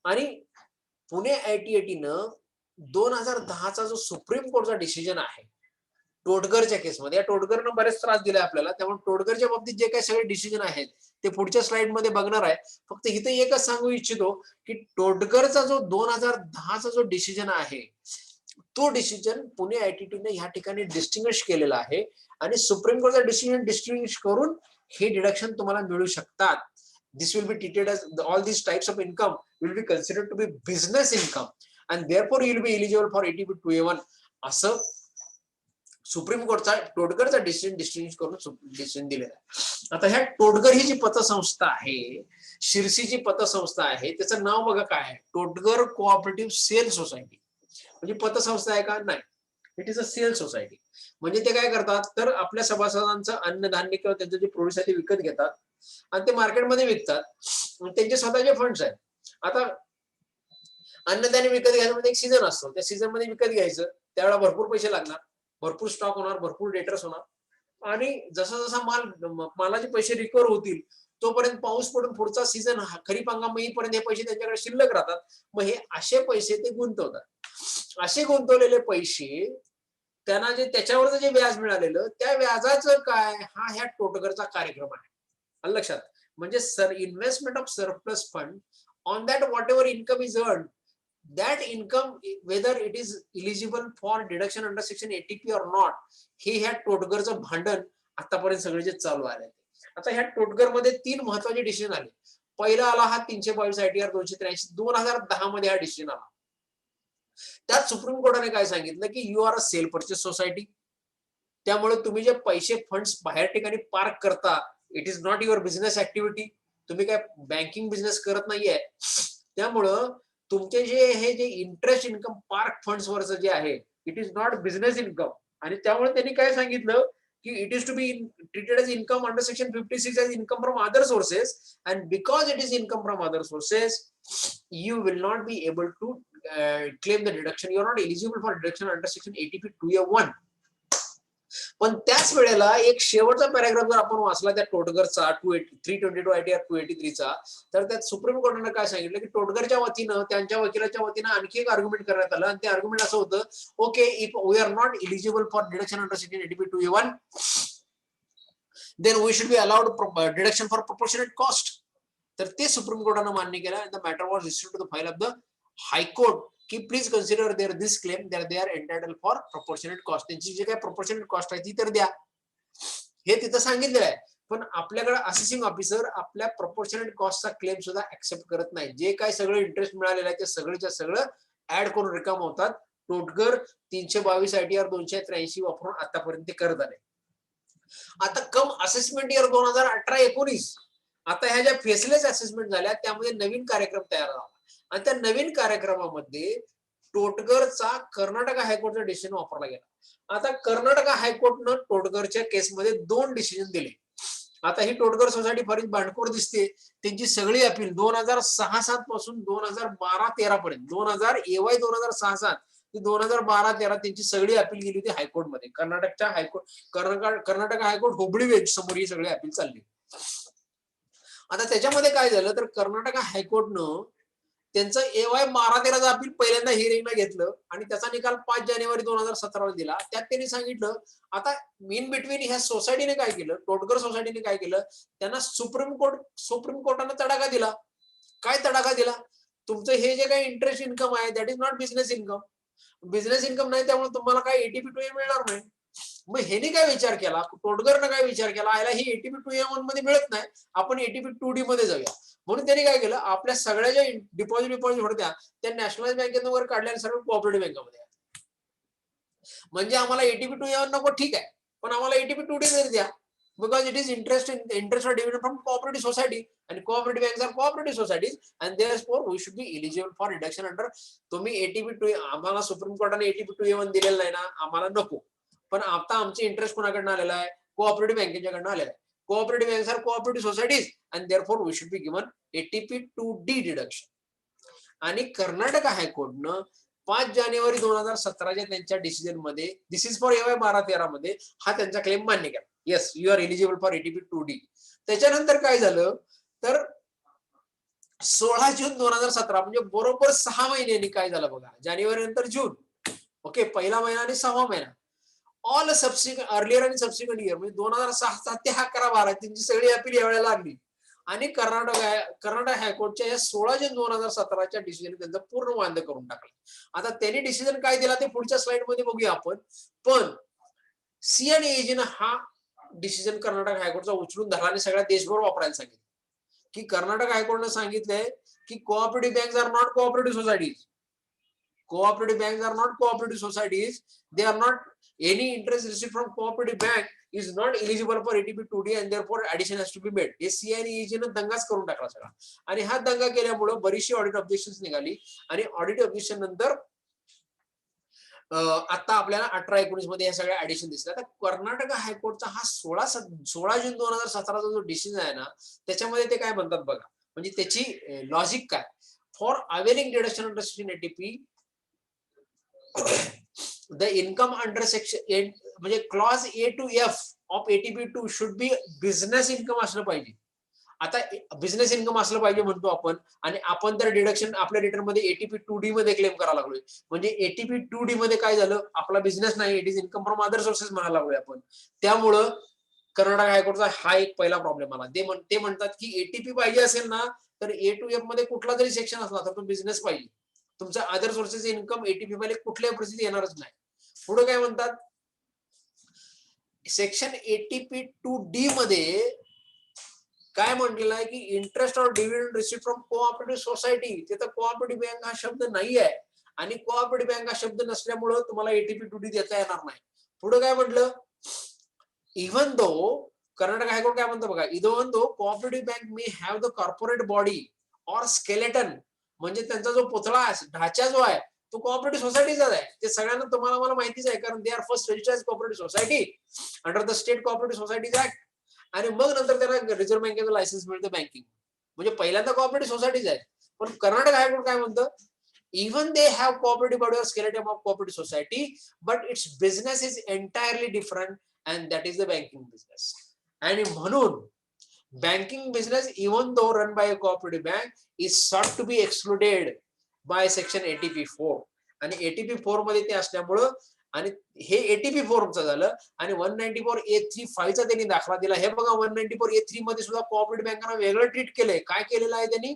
आणि पुणे ITATनं 2010चा जो supreme कोर्टचा decision आहे टोटगरच्या केसमध्ये, या टोटगरनं बरेच त्रास दिलाय आपल्याला, त्यामुळे टोटगरच्या बाबतीत जे काही सगळे डिसिजन आहेत ते पुढच्या स्लाइड मध्ये बघणार आहे. फक्त इथे एकच सांगू इच्छितो की टोटगरचा जो 2010चा जो डिसिजन आहे तो डिसिजन पुणे आयटीटीने ह्या ठिकाणी डिस्टिंग्विश केलेला आहे आणि सुप्रीम कोर्टचा डिसिजन डिस्टिंग्विश करून हे डिडक्शन तुम्हाला मिळू शकतात. This will be treated as all these types of income will be considered to be business income and therefore you will be eligible for ATP 2A1 असं सुप्रीम कोर्टचा टोटगरचा डिसिजन डिस्टिंग्विश करून decision दिलेला आहे. आता ह्या टोटगर ही जी पतसंस्था आहे, शिरसीची पतसंस्था आहे, त्याचं नाव बघा काय आहे, टोटगर कोऑपरेटिव्ह सेल सोसायटी. म्हणजे पतसंस्था आहे का? नाही, it is a sale society. म्हणजे ते काय करतात तर आपल्या सभासदांचं अन्नधान्य किंवा त्यांचं जे प्रोड्यूस आहे ते विकत घेतात आणि ते मार्केटमध्ये विकतात. त्यांचे स्वतःचे फंड्स आहेत. आता अन्नधान्य विकत घ्यायला एक सीझन असतो, त्या सीझन मध्ये विकत घ्यायचं, त्यावेळेला भरपूर पैसे लागणार, भरपूर स्टॉक होणार, भरपूर डेटर्स होणार आणि जसा जसा मालाचे पैसे रिकवर होतील तोपर्यंत पाऊस पडून पुढचा सीझन खरीप हंगाम येईपर्यंत हे पैसे त्यांच्याकडे शिल्लक राहतात. मग हे असे पैसे ते गुंतवतात. असे गुंतवलेले पैसे त्यांना जे त्याच्यावरचं जे व्याज मिळालेलं त्या व्याजाचं काय, हा ह्या टोटगरचा कार्यक्रम आहे. लक्षात. म्हणजे investment of surplus fund on that what ever income is earn, that income whether it is eligible for deduction under section 80P or not, हे ह्या टोटगरचं भांडण आतापर्यंत सगळे जे चालू आहे. आता ह्या टोटगर मध्ये 3 महत्वाचे डिसिजन आले. पहिला आला हा 322 ITR 283 2010 मध्ये हा डिसिजन आला. त्यात सुप्रीम कोर्टाने काय सांगितलं की you are a sale purchase society, त्यामुळे तुम्ही जे पैसे फंड्स बाहेर ठिकाणी पार्क करता, it is not your business activity, तुम्ही काय बँकिंग बिझनेस करत नाहीये. त्यामुळं तुमचे हे जे इंटरेस्ट इन्कम पार्क फंड्स वरचं जे आहे it is not business income. आणि त्यामुळे त्यांनी काय सांगितलं की it is to be treated as income under section 56 as income from other sources and because it is income from other sources you will not be able to claim the deduction, you are not eligible for deduction under section 80P 2A1. पण त्याच वेळेला एक शेवटचा paragraph जर आपण वाचला त्या टोटगरचा 322 ITR 283 चा, तर त्यात सुप्रीम कोर्टाने काय सांगितलं की टोटगरच्या वतीनं त्यांच्या वकिलाच्या वतीनं आणखी एक आर्ग्युमेंट करण्यात आलं आणि ते आर्ग्युमेंट असं होतं, okay if we are not eligible for deduction under section 80P 2A1 then we should be allowed deduction for proportionate cost. तर ते सुप्रीम कोर्टाने मान्य केलं and the matter was referred to the file of the high court की please consider their this claim that they are entitled for proportionate cost. त्यांची जी काही proportionate cost आहे ती तर द्या, हे तिथं सांगितलेलं आहे. पण आपल्याकडे असेसिंग ऑफिसर आपल्या प्रपोर्शनेट कॉस्टचा क्लेम सुद्धा ऍक्सेप्ट करत नाही. जे काय सगळं इंटरेस्ट मिळालेलं आहे ते सगळेच्या सगळं ऍड करून रिकाम होतात. टोटगर 322 ITR 283 वापरून आतापर्यंत करत आले. आता कम असेसमेंट इयर 2018-19, आता ह्या ज्या फेसलेस असेसमेंट झाल्या त्यामध्ये नवीन कार्यक्रम तयार झाला आणि त्या नवीन कार्यक्रमामध्ये टोटगरचा कर्नाटक हायकोर्टचा डिसिजन वापरला गेला. आता कर्नाटक हायकोर्टनं टोटगरच्या केसमध्ये 2 डिसिजन दिले. आता ही टोटगर सोसायटी फारच भांडखोर दिसते. त्यांची सगळी अपील 2006-7 पासून 2012-13 पर्यंत 2006-7 ते 2012-13 त्यांची सगळी अपील गेली होती हायकोर्टमध्ये. कर्नाटकच्या high court Karnataka high court Hubli bench समोर ही सगळी अपील चालली. आता त्याच्यामध्ये काय झालं तर कर्नाटक हायकोर्टनं त्यांचं AY 12-13चं अपील पहिल्यांदा हिअरिंगला घेतलं आणि त्याचा निकाल 5 जानेवारी 2017 दिला. त्यात त्यांनी सांगितलं आता इन बिटवीन ह्या सोसायटीने काय केलं, टोटगर सोसायटीने काय केलं, त्यांना सुप्रीम कोर्टानं तडाखा दिला. काय तडाखा दिला, तुमचं हे जे काही इंटरेस्ट इन्कम आहे that is not business income, business income नाही त्यामुळे तुम्हाला काय ATP 2A मिळणार नाही. मग ह्याने काय विचार केला, टोटगरनं काय विचार केला, याला ही ATP 2A1 मध्ये मिळत नाही, आपण ATP 2D मध्ये जाऊया. म्हणून त्यांनी काय केलं, आपल्या सगळ्या ज्या डिपॉझिट होत्या त्या नॅशनलाइज बँकेतून वगैरे काढल्या आणि सर्व कोऑपरेटिव्ह बँकामध्ये. म्हणजे आम्हाला ATP 2A1 नको ठीक आहे, पण आम्हाला ATP 2D मध्ये द्या, because it is interest or dividend from cooperative society आणि cooperative banks are cooperative societies and therefore we should be eligible for reduction under. तुम्ही ATP 2 आम्हाला सुप्रीम कोर्टाने ATP 2A1 दिलेलं नाही ना, आम्हाला नको. पण आता आमचे इंटरेस्ट कोणाकडनं आलेला आहे, कोऑपरेटिव्ह बँकेच्याकडनं आलेला आहे. Cooperative banks are cooperative societies and therefore we should be given ATP 2D deduction. आणि कर्नाटक हायकोर्टनं 5 जानेवारी 2017च्या त्यांच्या डिसिजन मध्ये दिस इज फॉर AY 12-13 मध्ये हा त्यांचा क्लेम मान्य केला. Yes you are eligible for ATP 2D. त्याच्यानंतर काय झालं तर 16 जून 2017 म्हणजे बरोबर 6 महिन्यांनी काय झालं बघा, जानेवारी नंतर जून, ओके, पहिला महिना आणि 6वा महिना, ऑल सबसिक्वेंट अर्लियर आणि सबसिक्वेंट इयर म्हणजे 2006 ते 11-12 त्यांची सगळी अपील यावेळेला लागली आणि कर्नाटक हायकोर्टच्या या 16 जून 2017च्या डिसिजन त्यांचं पूर्ण वांद करून टाकलं. आता त्यांनी डिसिजन काय दिला ते पुढच्या स्लाइड मध्ये बघूया आपण. पण सी आणि एजीनं हा डिसिजन कर्नाटक हायकोर्टचा उचलून धरला आणि सगळ्या देशभर वापरायला सांगितलं की कर्नाटक हायकोर्टनं सांगितलंय की cooperative banks are not cooperative societies. Cooperative banks are not cooperative societies. They are not any interest received from cooperative bank is not eligible for ATP 2D and therefore addition has to be made. हे C आणि EG ने दंगाच करून टाकला सगळा आणि हा दंगा केल्यामुळे बरीचशी ऑडिट ऑब्जेक्शन्स निघाली आणि ऑडिट ऑब्जेक्शन नंतर आता आपल्याला 18-19 मध्ये या सगळ्या ऍडिशन दिसल्या. आता कर्नाटक हायकोर्टचा हा 16 जून 2017चा जो डिसिजन आहे ना त्याच्यामध्ये ते काय म्हणतात बघा. म्हणजे त्याची लॉजिक काय. For availing deduction under section ATP the income under section 8 म्हणजे clause A to F of ATP2 should be business income असलं पाहिजे. आता बिझनेस इन्कम असलं पाहिजे म्हणतो आपण आणि आपण तर डिडक्शन आपल्या रिटर्न मध्ये एटीपी 2D मध्ये क्लेम करायला लागलोय. म्हणजे एटीपी 2D मध्ये काय झालं आपला बिझनेस नाही it is income from other sources म्हणायला लागलोय आपण. त्यामुळं कर्नाटक हायकोर्टचा हा एक पहिला प्रॉब्लेम आला. ते म्हणतात की एटीपी पाहिजे असेल ना तर A to F मध्ये कुठला जरी सेक्शन असला तर तो बिझनेस पाहिजे. तुमचा अदर सोर्सेस इन्कम एटीपी मध्ये कुठल्याही परिस्थिती येणारच नाही. पुढे काय म्हणतात सेक्शन एटीपी 2D मध्ये काय म्हटलेलं आहे की interest or dividend received from cooperative society. तिथं कोऑपरेटिव्ह बँक हा शब्द नाही आहे आणि कोऑपरेटिव्ह बँक हा शब्द नसल्यामुळं तुम्हाला एटीपी 2D देता येणार नाही. पुढे काय म्हटलं इव्हन दो कर्नाटक हायकोर्ट काय म्हणतं बघा even though cooperative bank may have the corporate body or skeleton म्हणजे त्यांचा जो पुतळा ढाचा जो आहे तो कोऑपरेटिव्ह सोसायटीचा आहे. ते सगळ्यांना तुम्हाला मला माहितीच आहे कारण they are first registered cooperative society under the state cooperative societies act आणि मग नंतर त्यांना रिझर्व्ह बँकेचं लायसन्स मिळतं बँकिंग. म्हणजे पहिल्यांदा कोऑपरेटिव्ह सोसायटीज आहे. पण कर्नाटक हायकोर्ट काय म्हणतं even they have cooperative body or skeleton of cooperative society but its business is entirely different and that is the banking business. आणि म्हणून banking business even though run by a cooperative bank is sought to be excluded by section ATP4 आणि ATP4 मध्ये ते असल्यामुळं आणि हे ATP 4 चं झालं आणि 194A3 चा त्यांनी दाखला दिला. हे बघा 194A3 मध्ये सुद्धा कोऑपरेटिव्ह बँकांना वेगळं ट्रीट केलंय. काय केलेलं आहे त्यांनी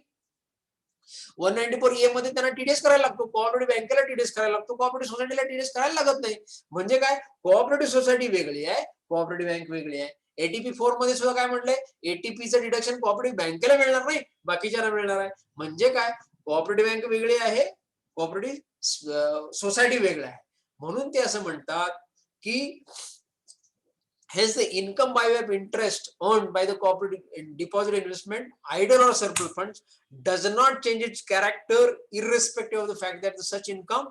194A मध्ये त्यांना टीडीएस करायला लागतो. कोऑपरेटिव्ह बँकेला टीडीएस करायला लागतो. कोऑपरेटिव्ह सोसायटीला टीडीएस करायला लागत नाही. म्हणजे काय कोऑपरेटिव्ह सोसायटी वेगळी आहे कोऑपरेटिव्ह बँक वेगळी आहे. एटीपी 4 मध्ये सुद्धा काय म्हटलंय एटीपीचं डिडक्शन कोऑपरेटिव्ह बँकेला मिळणार नाही बाकीच्याला मिळणार आहे. म्हणजे काय कोऑपरेटिव्ह बँक वेगळी आहे कोऑपरेटिव्ह सोसायटी वेगळी आहे. म्हणून ते असं म्हणतात की hence the income by way of interest earned by the cooperative deposit investment idle or surplus funds does not change its character irrespective of the fact that such income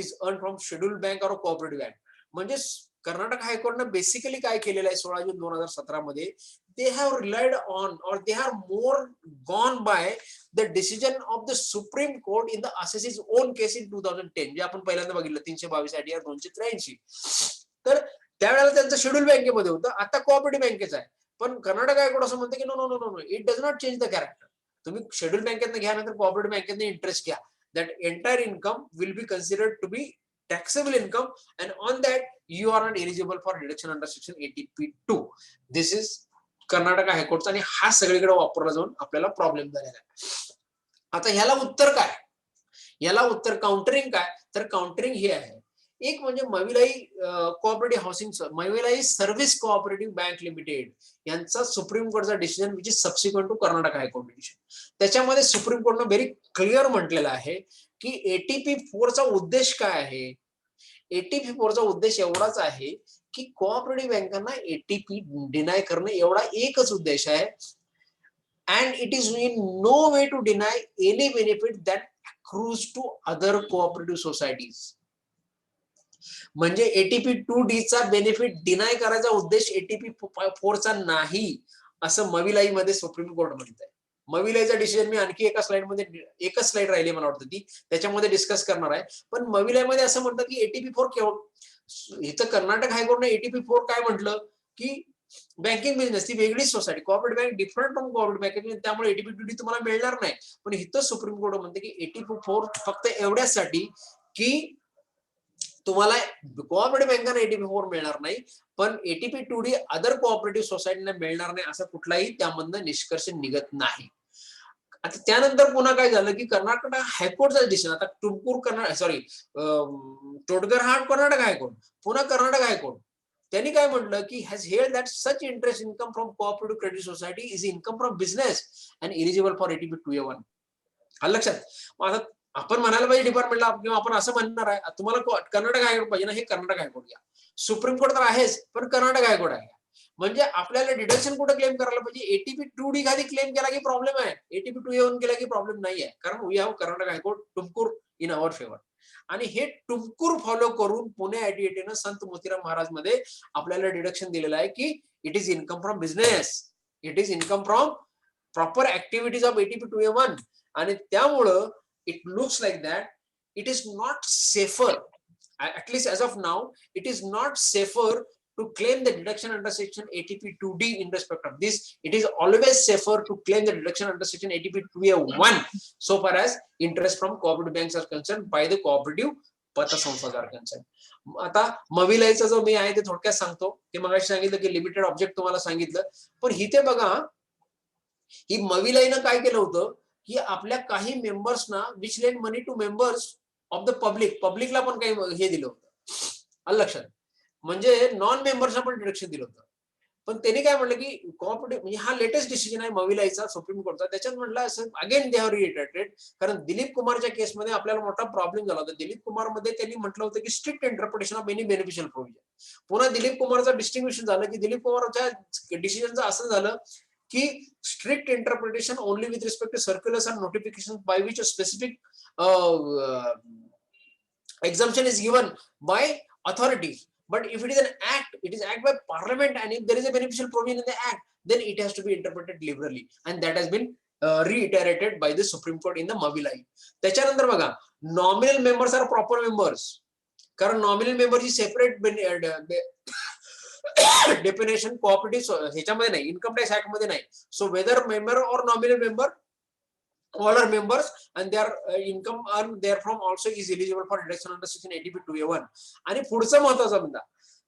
is earned from scheduled bank or a cooperative bank. म्हणजे Karnataka हायकोर्टनं basically काय केलेलं आहे 16 जून 2017 मध्ये they have relied on or they are more gone by the decision of the Supreme Court in the assessee's own case in 2010 जे आपण पहिल्यांदा बघितलं 322 ITR 283. तर त्यावेळेला त्यांचं शेड्यूल बँकेमध्ये होतं आता कोऑपरेटिव्ह बँकेचं आहे. पण कर्नाटक हायकोर्ट असं म्हणतं की no no no no it does not change the character. तुम्ही शेड्यूल बँकेतनं घ्या नंतर कोऑपरेटिव्ह बँकेतनं इंटरेस्ट घ्या that entire income will be considered to be taxable income and on that you are not eligible for deduction under section ATP2. This is Karnataka हायकोर्टचा आणि हा सगळीकडे वापरला जाऊन आपल्याला प्रॉब्लेम झालेला आहे. आता ह्याला उत्तर काय याला उत्तर काउंटरिंग काय तर काउंटरिंग हे आहे एक म्हणजे Mavilayi cooperative housing Mavilayi service cooperative bank limited यांचा सुप्रीम कोर्टचा decision which is subsequent to Karnataka high court decision. त्याच्यामध्ये सुप्रीम कोर्टनं व्हेरी क्लिअर म्हटलेलं आहे की एटीपी 4 चा उद्देश काय आहे. एटीपी 4 चा उद्देश एवढाच आहे की कोऑपरेटिव्ह बँकांना एटीपी डिनाय करणं एवढा एकच उद्देश आहे. and it is in no way to deny any benefit that accrues to other cooperative societies. म्हणजे एटीपी 2D चा बेनिफिट डिनाय करायचा उद्देश एटीपी 4 चा नाही असं मविलाई मध्ये सुप्रीम कोर्ट म्हणतंय. मविलाईचा डिसिजन मी आणखी एका स्लाइड मध्ये एकच स्लाइड राहिली मला वाटतं ती त्याच्यामध्ये डिस्कस करणार आहे. पण मविलाईमध्ये असं म्हणतात की एटीपी 4 केवळ इथं कर्नाटक हायकोर्टने एटीपी 4 काय म्हटलं की बँकिंग बिझनेस ती वेगळीच society cooperative bank different from cooperative bank त्यामुळे एटीपी 2D तुम्हाला मिळणार नाही. पण इथं सुप्रीम कोर्ट म्हणते की एटीपी 4 फक्त एवढ्यासाठी की तुम्हाला कोऑपरेटिव्ह बँकांना एटीपी 4 मिळणार नाही, पण एटीपी 2D अदर कोऑपरेटिव्ह सोसायटीला मिळणार नाही असं कुठलाही त्यामधनं निष्कर्ष निघत नाही. आता त्यानंतर पुन्हा काय झालं की कर्नाटक हायकोर्टचा डिसिजन, आता तुमकूर सॉरी तोडकर हा कर्नाटक हायकोर्ट, पुन्हा कर्नाटक हायकोर्ट त्यांनी काय म्हटलं की has held that such interest income from cooperative credit society is income from business and eligible for ATP 2A1. आलं लक्षात? मग आता आपण म्हणायला पाहिजे डिपार्टमेंटला किंवा आपण असं म्हणणार आहे तुम्हाला कर्नाटक हायकोर्ट पाहिजे ना, हे कर्नाटक हायकोर्ट घ्या. सुप्रीम कोर्ट तर आहेच, पण कर्नाटक हायकोर्ट आहे. म्हणजे आपल्याला डिडक्शन कुठे क्लेम करायला पाहिजे? एटीपी 2D खाली क्लेम केला की प्रॉब्लेम आहे, एटीपी 2A1 केला की प्रॉब्लेम नाही आहे, कारण we have Karnataka high court Tumkur in our favour. आणि हे तुमकूर फॉलो करून पुणे आयटीएटीनं संत मोतीराम महाराज मध्ये आपल्याला डिडक्शन दिलेलं आहे की it is income from business, it is income from proper activities of ATP 2A1. आणि त्यामुळं it looks like that it is not safer, at least as of now, it is not safer to claim the deduction under section ATP 2D in respect of this. It is always safer to claim the deduction under section ATP 2A1 so far as interest from cooperative banks are concerned by the cooperative पतसंस्था are concerned. आता मविलाईचा जो मी आहे ते थोडक्यात सांगतो, की मगाशी सांगितलं की लिमिटेड ऑब्जेक्ट तुम्हाला सांगितलं, पण इथे बघा ही मविलाईनं काय केलं होतं की आपल्या काही मेंबर्सना which lend money to members of the पब्लिकला पण काही हे दिलं होतं. आलं लक्षात? म्हणजे नॉन मेंबर्सना पण डिडक्शन दिलं होतं. पण त्यांनी काय म्हटलं की कोऑपरेटिव्ह, म्हणजे हा लेटेस्ट डिसिजन आहे मविलाईचा सुप्रीम कोर्टचा, त्याच्यात म्हटलं असं अगेन दे हॅव रिइटरेटेड, कारण दिलीप कुमारच्या केसमध्ये आपल्याला मोठा प्रॉब्लेम झाला होता. दिलीप कुमार मध्ये त्यांनी म्हटलं होतं की strict interpretation of any beneficial provision. पुन्हा दिलीप कुमारचं डिस्टिंग्विशन झालं की दिलीप कुमारच्या डिसिजनचं असं झालं की strict interpretation only with respect to circulars and notifications by which a specific exemption is given by authorities. But if it is an act, it is act by parliament, and if there is a beneficial provision in the act, then it has to be interpreted liberally, and that has been reiterated by the Supreme Court in the Mavilai. त्याच्यानंतर बघा, nominal members are proper members, कारण nominal member ही separate definition cooperative ह्याच्यामध्ये नाही, income tax act मध्ये नाही. So whether member और nominal member all are members and their income earned therefrom also is eligible for deduction under section 80B2A1. आणि पुढचं महत्वाचं म्हणता,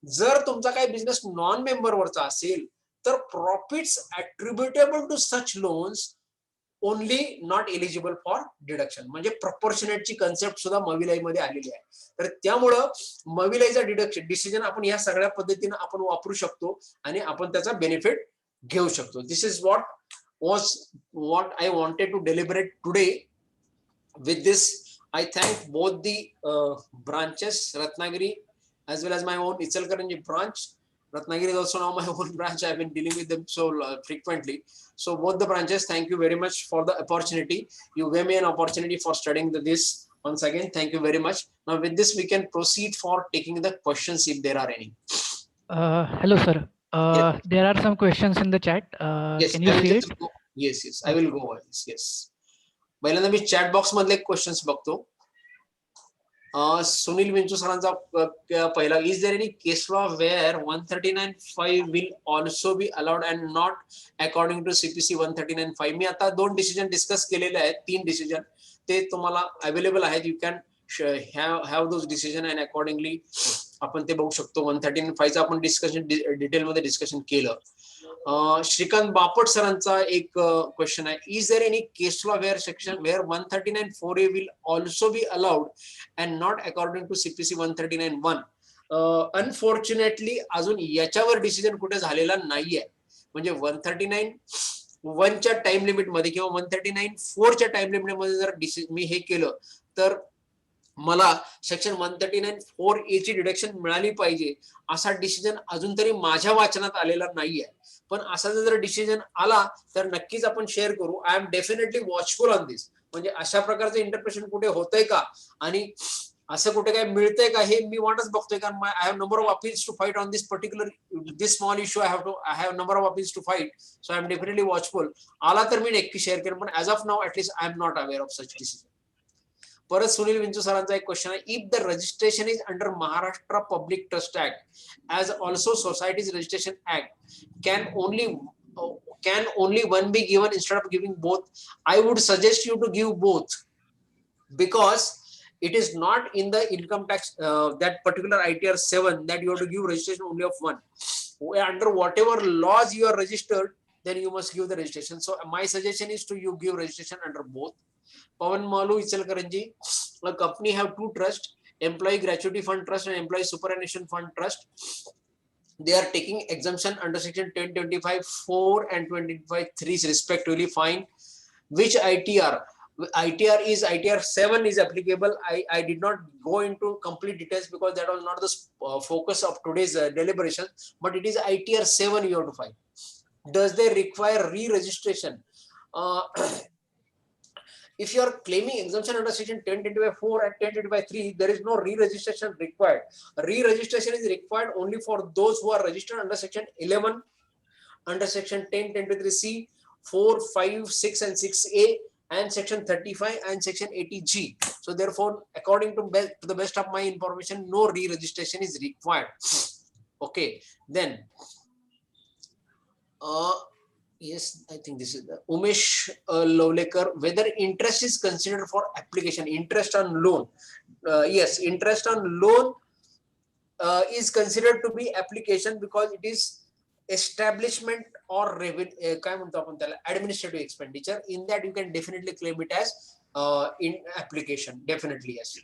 जर तुमचा काही बिझनेस नॉन मेंबर वरचा असेल तर profits attributable to such loans only not eligible for deduction. म्हणजे प्रपोर्शनेटची कन्सेप्ट सुद्धा मविलाई मध्ये आलेली आहे. तर त्यामुळं मविलाईचा डिडक्शन डिसिजन आपण या सगळ्या पद्धतीने आपण वापरू शकतो आणि आपण त्याचा बेनिफिट घेऊ शकतो. दिस is what I wanted to deliberate today. With this, I thank both the branches, Ratnagiri as well as my own Ichalkaranji branch. Ratnagiri is also now my own branch. I've been dealing with them so frequently. So both the branches, thank you very much for the opportunity. You gave me an opportunity for studying this. Once again, thank you very much. Now with this, we can proceed for taking the questions if there are any. Hello, sir. Yes. There are some questions in the chat. Yes, can you see it? Yes, I will go over this. Yes. पहिल्यांदा मी chat box मधले questions बघतो. सुनील विंचू सरांचा पहिला, is there any case law where 139.5 will also be allowed and not according to CPC 139.5? मी आता 2 decision discuss केलेले आहेत, 3 डिसिजन ते तुम्हाला अवेलेबल आहेत. You can have those decision and accordingly आपण ते बघू शकतो. 139.5 चा आपण डिस्कशन डिटेल मध्ये डिस्कशन केलं. श्रीकांत बापट सरांचा एक क्वेश्चन आहे, is there any case law where section where 139.4A will also be allowed and not according to CPC 139.1? Unfortunately अजून याच्यावर डिसिजन कुठे झालेला नाहीये. म्हणजे 139.1च्या टाइम लिमिट मध्ये किंवा 139.4च्या टाइम लिमिट मध्ये जर मी हे केलं तर मला सेक्शन 139.4A ची डिडक्शन मिळाली पाहिजे असा डिसिजन अजून तरी माझ्या वाचनात आलेला नाहीये. पण असा जर डिसिजन आला तर नक्कीच आपण शेअर करू. I am definitely watchful on this. म्हणजे अशा प्रकारचं इंटरप्रिटेशन कुठे होतंय का आणि असं कुठे काय मिळतंय का हे मी वाटच बघतोय. कारण I have number of appeals to fight on this particular this small issue. I have number of appeals to fight. So I am definitely watchful. आला तर मी नक्की शेअर करेन, पण as of now at least I am not aware of such decision. परत सुनील विंचू सरांचा एक question आहे, if the registration is under Maharashtra public trust act as also societies registration act can only one be given instead of giving both? I would suggest you to give both, because it is not in the income tax that particular ITR 7 that you have to give registration only of one. Under whatever laws you are registered, then you must give the registration. So my suggestion is to you give registration under both. Pawan Malu Ichalkaranji, a company have two trusts, Employee Gratuity Fund Trust and Employee Superannuation Fund Trust. They are taking exemption under section 1025(4) and 1025(3) respectively. Fine. Which ITR? ITR is ITR 7 is applicable. I did not go into complete details because that was not the focus of today's deliberation, but it is ITR 7 you have to find. Does they require re-registration? If you are claiming exemption under section 1025(4) and 1025(3), there is no re-registration required. Re-registration is required only for those who are registered under section 11, under section 1023C, 4, 5, 6 and 6A, and section 35 and section 80G. So therefore, according to the best of my information, no re-registration is required. Okay, then yes, I think this is the Umesh Lovlekar. Whether interest is considered for application, interest on loan. Yes, interest on loan is considered to be application because it is establishment or administrative expenditure. In that you can definitely claim it as in application. Definitely yes.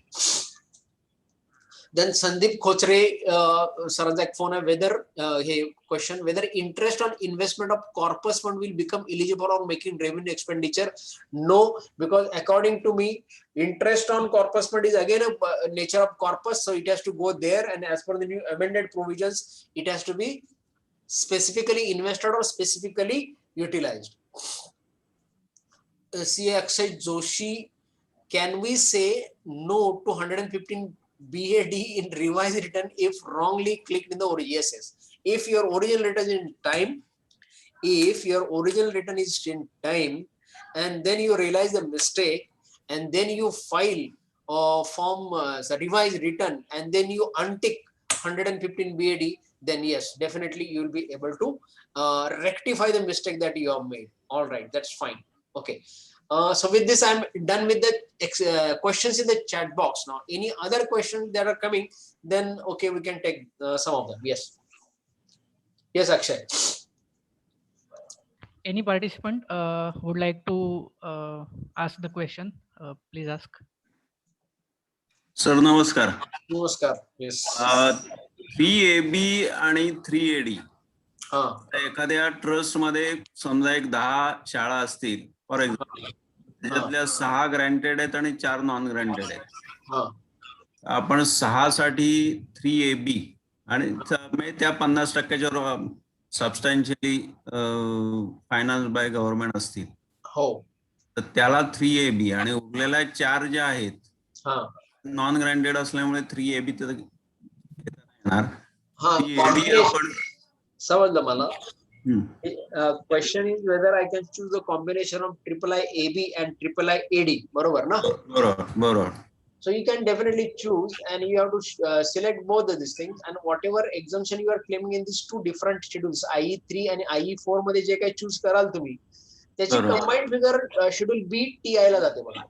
Then Sandeep Khochre, Saranjak phone, whether question whether interest on investment of corpus fund will become eligible on making revenue expenditure. No, because according to me, interest on corpus fund is again a nature of corpus, so it has to go there, and as per the new amended provisions, it has to be specifically invested or specifically utilized. C.A. Akshay Joshi, can we say no to 115 BAD in revised return if wrongly clicked in the original? Yes. If your original return is in time, and then you realize the mistake, and then you file form revised return, and then you untick 115 BAD, then yes, definitely you will be able to rectify the mistake that you have made. All right, that's fine. Okay. So with this, I'm done with the questions in the chat box. Now, any other questions that are coming, then okay, we can take some of them. Yes. Yes, Akshay. Any participant would like to ask the question? Please ask. Sir नमस्कार. नमस्कार. Yes. 3AB आणि 3AD एखाद्या trust मध्ये समजा एक 10 शाळा असतील for example, त्याच्यातल्या 6 ग्रँटेड आहेत आणि 4 नॉन ग्रँटेड आहेत. आपण 6 साठी 3AB आणि त्या 50% सबस्टॅन्शियली फायनान्स बाय गव्हर्नमेंट असतील, हो, तर त्याला 3AB आणि उरलेल्या 4 ज्या आहेत नॉन ग्रँटेड असल्यामुळे 3AB तर येणार. आपण समजलं मला. Question is whether I can choose a combination of III-AB and III-AD. बरोबर ना? बरोबर. So you can definitely choose, and you have to select both of these things, and whatever exemption you are claiming in these two different schedules, IE3 and IE4 मध्ये जे काही choose कराल तुम्ही, त्याची combined figure schedule बी TI ला जाते बघा.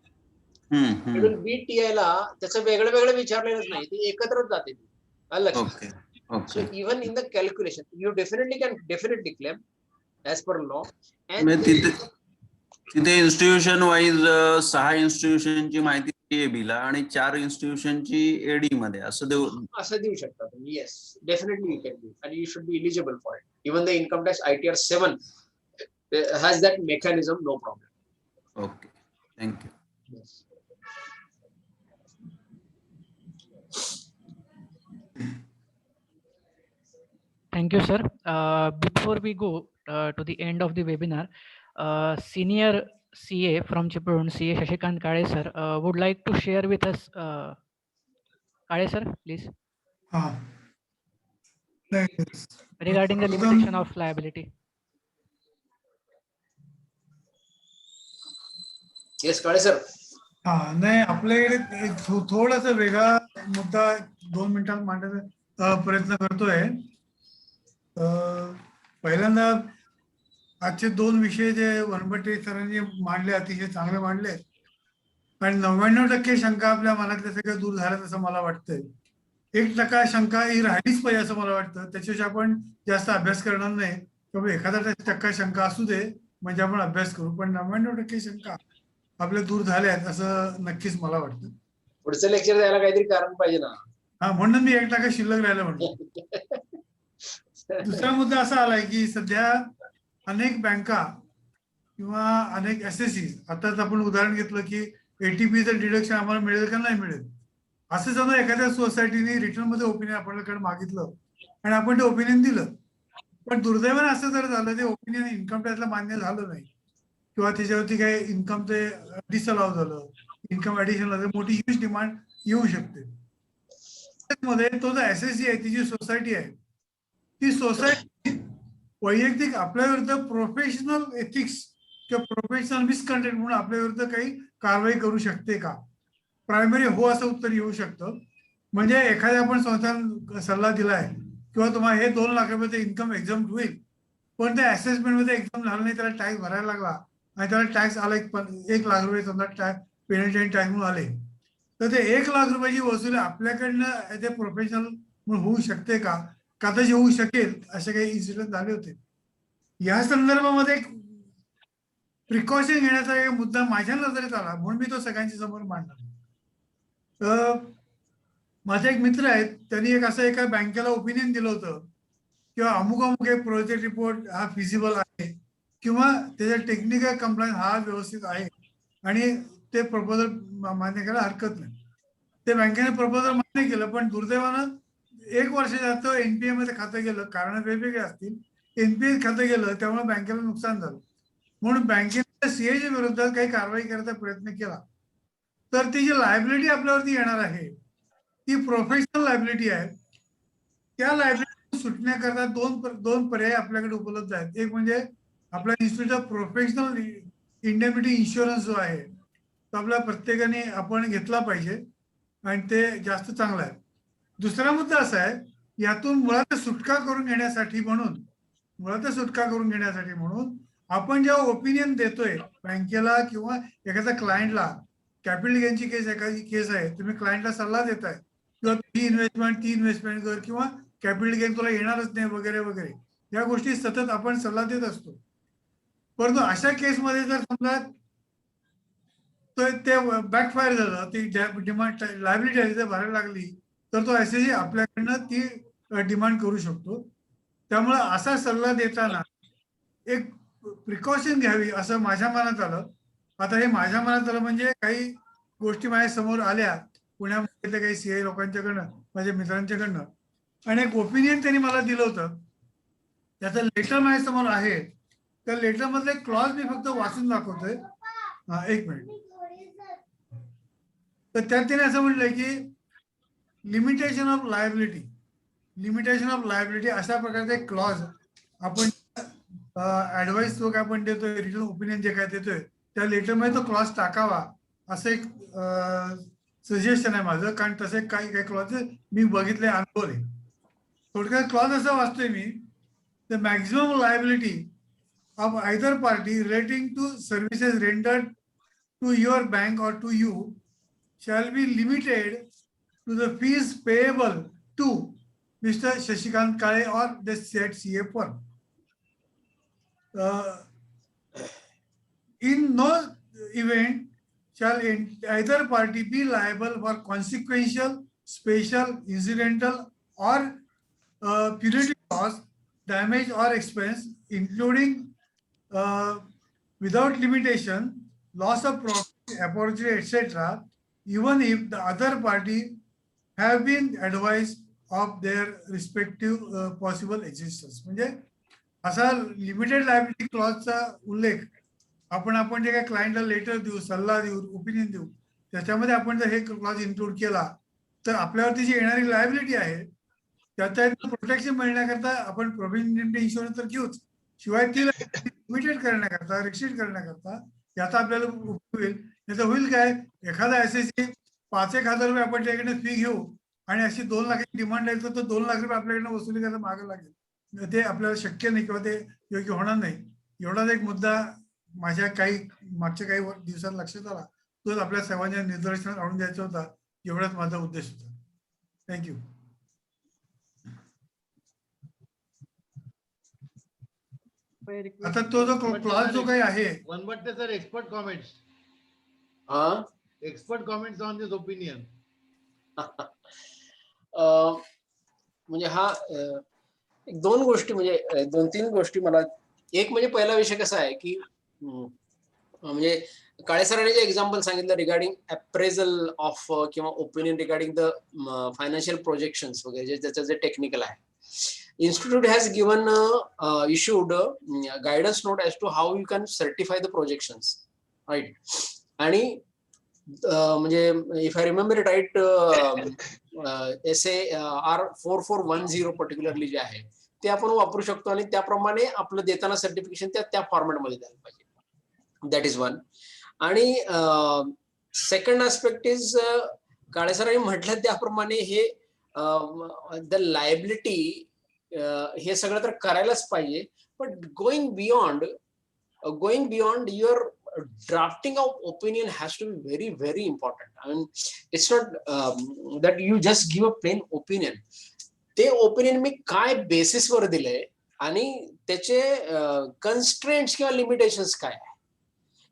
Schedule बी TI ला त्याचं वेगळं वेगळं विचारलेलंच नाही, ते एकत्रच जाते. लक्षात. So even in the calculation, you can claim as per law. And तिथे इन्स्टिट्यूशन वाईज 6 इन्स्टिट्यूशनची माहिती TAB ला आणि 4 इन्स्टिट्यूशनची AD मध्ये असं देऊ शकता तुम्ही. Yes, definitely you can do, and you should be eligible for it. Even the income tax ITR 7 has that mechanism, no problem. Okay, thank you. Yes. Thank you, sir. Before we go to the end of the webinar, senior CA from Chipadun, CA Shashikant Kale sir, would like to share with us. Kale sir, please. Regarding the limitation of liability. Yes, Kale sir. नाही, आपल्याकडे थोडासा वेगळा मुद्दा 2 मिनिटात मांडण्याचा प्रयत्न करतोय. पहिल्यांदा आजचे 2 विषय जे वनपट्टी सरांनी मांडले, अतिशय चांगले मांडले, आणि 99% शंका आपल्या मनातल्या सगळ्या दूर झाल्यात असं मला वाटतंय. 1% शंका ही राहिलीच पाहिजे असं मला वाटतं. त्याच्याविषयी आपण जास्त अभ्यास करणार नाही किंवा 1% शंका असू दे म्हणजे आपण अभ्यास करू, पण 99% शंका आपल्या दूर झाल्यात असं नक्कीच मला वाटतं. पुढचं लेक्चर द्यायला काहीतरी कारण पाहिजे ना. हा, म्हणून मी 1% शिल्लक राहिलं म्हणतो. दुसरा मुद्दा असा आलाय की सध्या अनेक बँका किंवा अनेक एसएससी, आताच आपण उदाहरण घेतलं की एटीपीचं डिडक्शन आम्हाला मिळेल का नाही मिळेल, असं समजा एखाद्या सोसायटीने रिटर्न मध्ये ओपिनियन आपल्याकडे मागितलं आणि आपण ते ओपिनियन दिलं, पण दुर्दैवाने असं जर झालं ते ओपिनियन इन्कम टॅक्सला मान्य झालं नाही किंवा त्याच्यावरती काही इन्कम ते डिसअलाव झालं, इन्कम ऍडिशन झालं, मोठी ह्यूज डिमांड येऊ शकते. मध्ये तो जो एसएससी आहे, ती जी सोसायटी आहे, ती सोसायटी वैयक्तिक आपल्या विरुद्ध प्रोफेशनल एथिक्स किंवा प्रोफेशनल मिसकंडक्ट म्हणून आपल्या विरुद्ध काही कारवाई करू शकते का? प्रायमरी हो असं उत्तर येऊ शकतं. म्हणजे एखाद्या आपण संस्थान सल्ला दिलाय किंवा तुम्हाला हे 2 लाख रुपये इन्कम एक्झाम होईल, पण त्या असेसमेंट मध्ये एक्झाम झालं नाही, त्याला टॅक्स भरायला लागला आणि त्याला टॅक्स आला 1 लाख रुपये समजा टॅक्स पेनल्टी आणि टॅक्स म्हणून आले, तर ते 1 लाख रुपयाची वसुली आपल्याकडनं ऍज ए प्रोफेशनल म्हणून होऊ शकते का? कदाचित होऊ शकेल. असे काही इन्सिडेंट झाले होते. या संदर्भामध्ये एक प्रिकॉशन घेण्याचा एक मुद्दा माझ्या नजरेत आला म्हणून मी तो सगळ्यांच्या समोर मांडला. तर माझे एक मित्र आहेत, त्यांनी एक असं एका बँकेला ओपिनियन दिलं होतं किंवा अमुक अमुक एक प्रोजेक्ट रिपोर्ट हा फिजिबल आहे किंवा त्याचा टेक्निकल कंप्लायन्स हा व्यवस्थित आहे आणि ते प्रपोजल मान्य करायला हरकत नाही. ते बँकेने प्रपोजल मान्य केलं, पण दुर्दैवानं 1 वर्ष जातं एनपीए मध्ये खातं गेलं, कारण वेगवेगळे असतील, एनपीए खातं गेलं, त्यामुळे बँकेला नुकसान झालं. म्हणून बँकेने सीएच्या विरोधात काही कारवाई करायचा प्रयत्न केला, तर ती जी लायबिलिटी आपल्यावरती येणार आहे ती प्रोफेशनल लायबिलिटी आहे. त्या लायबिलिटी सुटण्याकरता दोन पर्याय आपल्याकडे उपलब्ध आहेत. एक म्हणजे आपला institute of professional indemnity insurance जो आहे तो आपल्या प्रत्येकाने आपण घेतला पाहिजे आणि ते जास्त चांगलं आहे. दुसरा मुद्दा असा आहे, यातून मुळात सुटका करून घेण्यासाठी म्हणून आपण जेव्हा ओपिनियन देतोय बँकेला किंवा एखाद्या क्लायंटला, कॅपिटल गेनची एखादी केस आहे, तुम्ही क्लायंटला सल्ला देताय किंवा ती इन्व्हेस्टमेंट कर किंवा कॅपिटल गेन तुला येणारच नाही वगैरे वगैरे, या गोष्टी सतत आपण सल्ला देत असतो. परंतु अशा केसमध्ये जर समजा ते बॅकफायर झालं, ती डिमांड लायबिलिटी आहे जर भरायला लागली, तर तो एसएससी आपल्याकडनं ती डिमांड करू शकतो. त्यामुळे असा सल्ला देताना एक प्रिकॉशन घ्यावी असं माझ्या मनात आलं. आता हे माझ्या मनात आलं म्हणजे काही गोष्टी माझ्या समोर आल्या पुण्यामध्ये काही सीए लोकांच्याकडनं, माझ्या मित्रांच्याकडनं, आणि एक ओपिनियन त्यांनी मला दिलं होतं, त्याचं लेटर माझ्या समोर आहे. त्या लेटर मधले क्लॉज मी फक्त वाचून दाखवतोय. हा, 1 मिनिट. तर त्यात त्याने असं म्हटलंय की लिमिटेशन ऑफ लायबिलिटी अशा प्रकारचे क्लॉज आपण ऍडवाइस जो काय आपण देतोय, रिटन ओपिनियन जे काय देतोय त्या लेटरमध्ये तो क्लॉज टाकावा असं एक सजेशन आहे माझं, कारण तसे काही काही क्लॉज मी बघितले, अनुभवले. थोडक्यात क्लॉज असं वाचतोय मी, the maximum liability of either party relating to services rendered to your bank or to you shall be limited to the fees payable to Mr. Shashikant Kale or the said CA firm. In no event shall either party be liable for consequential, special, incidental or punitive loss, damage or expense, including without limitation, loss of profit, opportunity, etc., even if the other party have been advised of their respective possible existence. म्हणजे असा limited liability क्लॉजचा उल्लेख आपण जे काही क्लायंटला letter देऊ, सल्ला देऊ, ओपिनियन देऊ, त्याच्यामध्ये आपण जर हे क्लॉज इन्क्लूड केला तर आपल्यावरती जी येणारी लायबिलिटी आहे त्याच्या प्रोटेक्शन मिळण्याकरता आपण प्रोव्हिडंट इन्शुरन्स तर घेऊच, शिवाय ती लिमिटेड करण्याकरता, रिस्ट्रिक्ट करण्याकरता याचा आपल्याला उपयोग होईल. याचं होईल काय, एखादा एसएससी 5,000 रुपये आपण त्याकडनं फी घेऊ आणि अशी 2 लाखाची डिमांड आहे तर तो 2 लाख रुपये आपल्याकडनं वसुली करायला मागं लागेल. ते आपल्याला शक्य नाही किंवा ते योग्य होणार नाही. एवढाच एक मुद्दा माझ्या मागच्या काही दिवसात लक्षात आला तोच आपल्या सर्वांच्या निदर्शनात आणून द्यायचा होता. एवढाच माझा उद्देश होता. थँक्यू. आता तो जो क्लॉज जो काही आहे, one but sir, expert comments. Expert comments on this opinion. म्हणजे हा एक दोन गोष्टी म्हणजे 2-3 गोष्टी मला, एक म्हणजे पहिला विषय कसा आहे की म्हणजे काळे सरांनी जे एक्झाम्पल सांगितलं रिगार्डिंग अप्रेझल ऑफ किंवा opinion regarding the financial projections वगैरे ज्याचं जे टेक्निकल आहे. Institute has given issued guidance note as to how you can certify the projections, right? आणि म्हणजे if I remember it right, SAR 4410 particularly जे आहे ते आपण वापरू शकतो आणि त्याप्रमाणे आपलं देताना सर्टिफिकेशन त्या फॉर्मॅटमध्ये द्यायला पाहिजे. That is one. आणि सेकंड आस्पेक्ट इज काळे सरांनी म्हटलं त्याप्रमाणे हे द लायबिलिटी हे सगळं तर करायलाच पाहिजे. But going beyond your drafting of opinion has to be very, very important. I mean, it's not that you just give a plain opinion. ते ओपिनियन मी काय बेसिस वर दिलंय आणि त्याचे कन्स्ट्रेंट्स किंवा लिमिटेशन्स काय आहे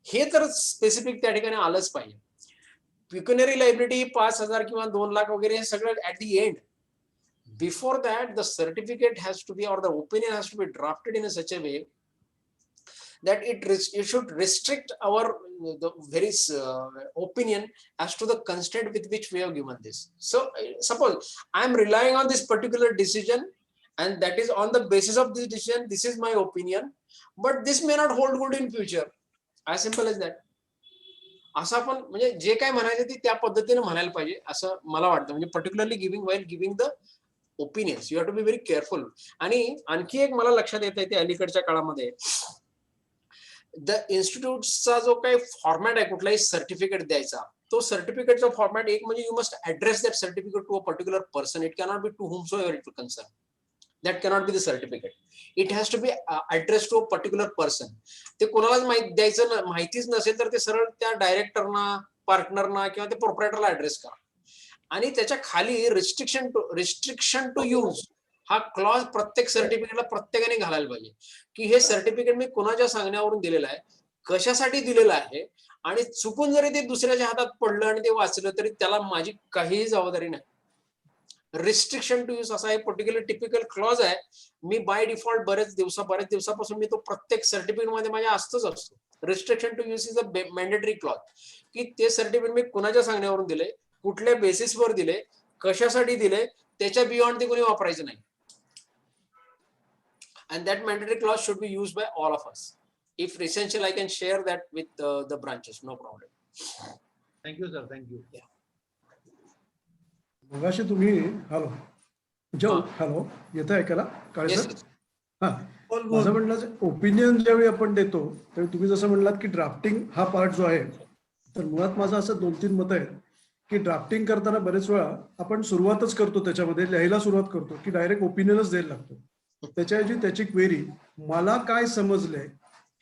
हे तर स्पेसिफिक त्या ठिकाणी आलंच पाहिजे. पिक्युनरी लायबिलिटी 5,000 किंवा 2 लाख वगैरे हे सगळं at the end. Before that, the certificate has to be, or the opinion has to be drafted in such a way that it should restrict our the very opinion as to the constraint with which we have given this. So suppose I am relying on this particular decision, and that is on the basis of this decision, this is my opinion, but this may not hold good in future. As simple as that. असं आपण म्हणजे जे काय म्हणायचं ते त्या पद्धतीने म्हणायला पाहिजे असं मला वाटतं. म्हणजे particularly giving the opinions you have to be very careful. आणि आणखी एक मला लक्षात येत आहे ते अलीकडच्या काळामध्ये द इन्स्टिट्यूटचा जो काही फॉर्मॅट आहे कुठलाही सर्टिफिकेट द्यायचा, तो सर्टिफिकेटचा फॉर्मॅट एक म्हणजे you must address that certificate to a particular person. It cannot be to whomsoever it will concern. That cannot be the certificate. It has to be addressed to a particular person. ते कोणालाच माहितीच नसेल तर ते सरळ त्या डायरेक्टरना, पार्टनरना किंवा ते प्रोप्रायटरला ऍड्रेस करा. आणि त्याच्या खाली रिस्ट्रिक्शन टू यूज हा क्लॉज प्रत्येक सर्टिफिकेटला प्रत्येकाने घालायला पाहिजे की हे सर्टिफिकेट मी कोणाच्या सांगण्यावरून दिलेलं आहे, कशासाठी दिलेलं आहे, आणि चुकून जरी ते दुसऱ्याच्या हातात पडलं आणि ते वाचलं तरी त्याला माझी काहीही जबाबदारी नाही. रिस्ट्रिक्शन टू यूज असा एक पर्टिक्युलर टिपिकल क्लॉज आहे. मी बाय डिफॉल्ट बरेच दिवसापासून मी तो प्रत्येक सर्टिफिकेट मध्ये माझ्या असतो. Restriction to use is a mandatory clause की ते सर्टिफिकेट मी कुणाच्या सांगण्यावरून दिले, कुठल्या बेसिसवर दिले, कशासाठी दिले, त्याच्या बियॉन्ड ते कोणी वापरायचं नाही. And that mandatory clause should be used by all of us. If essential, I can share that with the branches, no problem. Thank you, sir. Thank you. Yeah. मगाशी तुम्ही हॅलो येतं ऐकायला काळे Yes, सर? yes. हा, माझं म्हणलं opinion ज्यावेळी आपण देतो त्यावेळी तुम्ही जसं म्हणलात की ड्राफ्टिंग हा पार्ट जो आहे, तर मुळात माझं असं 2-3 मत आहेत की ड्राफ्टिंग करताना बरेच वेळा आपण सुरुवातच करतो, त्याच्यामध्ये लिहायला सुरुवात करतो की डायरेक्ट ओपिनियनच द्यायला लागतो. त्याच्याऐवजी त्याची क्वेरी मला काय समजलंय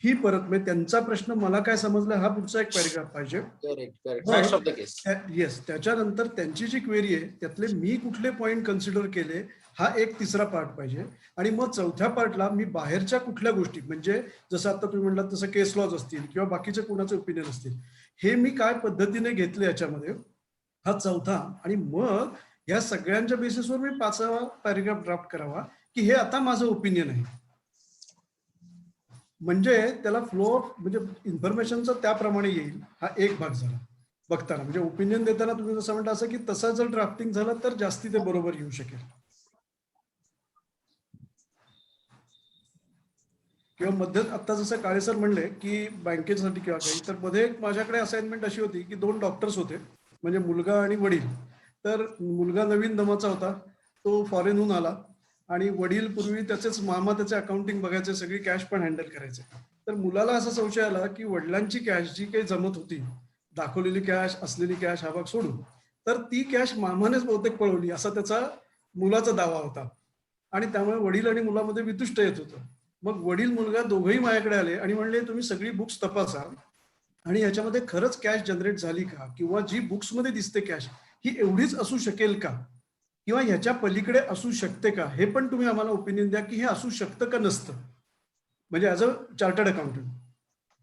ही परत म्हणजे त्यांचा प्रश्न मला काय समजलं हा पुढचा एक पॅरेग्राफ पाहिजे. Facts of the case. Yes, त्याच्यानंतर त्यांची जी क्वेरी आहे त्यातले मी कुठले पॉइंट कन्सिडर केले हा एक तिसरा पार्ट पाहिजे. आणि मग चौथ्या पार्टला मी बाहेरच्या कुठल्या गोष्टी म्हणजे जसं आता तुम्ही म्हणलात तसं केस लॉज असतील किंवा बाकीचे कोणाचे ओपिनियन असतील हे मी काय पद्धतीने घेतले याच्यामध्ये, हा चौथा. आणि मग या सगळ्यांच्या बेसिसवर मी 5वा पॅरेग्राफ ड्राफ्ट करावा की हे आता माझं ओपिनियन आहे. म्हणजे त्याला फ्लो म्हणजे इन्फॉर्मेशनचा त्याप्रमाणे येईल. हा एक भाग झाला बघताना. म्हणजे ओपिनियन देताना तुम्ही जसं म्हणता असं की तसं जर ड्राफ्टिंग झालं तर जास्ती ते बरोबर येऊ शकेल. किंवा मध्ये आता जसं काळे सर म्हणले की बँकेसाठी किंवा काही, तर मध्ये माझ्याकडे असाइनमेंट अशी होती की 2 डॉक्टर्स होते म्हणजे मुलगा आणि वडील. तर मुलगा नवीन दमाचा होता, तो फॉरेनहून आला आणि वडील पूर्वी त्याचेच मामा त्याचे अकाउंटिंग बघायचे, सगळी कॅश पण हँडल करायचे. तर मुलाला असा संशय आला की वडिलांची कॅश जी काही जमत होती, दाखवलेली कॅश, असलेली कॅश हा भाग सोडून, तर ती कॅश मामानेच बहुतेक पळवली असा त्याचा मुलाचा दावा होता. आणि त्यामुळे वडील आणि मुलामध्ये वितुष्ट येत होतं. मग वडील मुलगा दोघंही माझ्याकडे आले आणि म्हणले तुम्ही सगळी बुक्स तपासा आणि याच्यामध्ये खरंच कॅश जनरेट झाली का, किंवा जी बुक्समध्ये दिसते कॅश ही एवढीच असू शकेल का, किंवा ह्याच्या पलीकडे असू शकते का, हे पण तुम्ही आम्हाला ओपिनियन द्या की हे असू शकतं का नसतं, म्हणजे ॲज अ चार्टर्ड अकाउंटंट.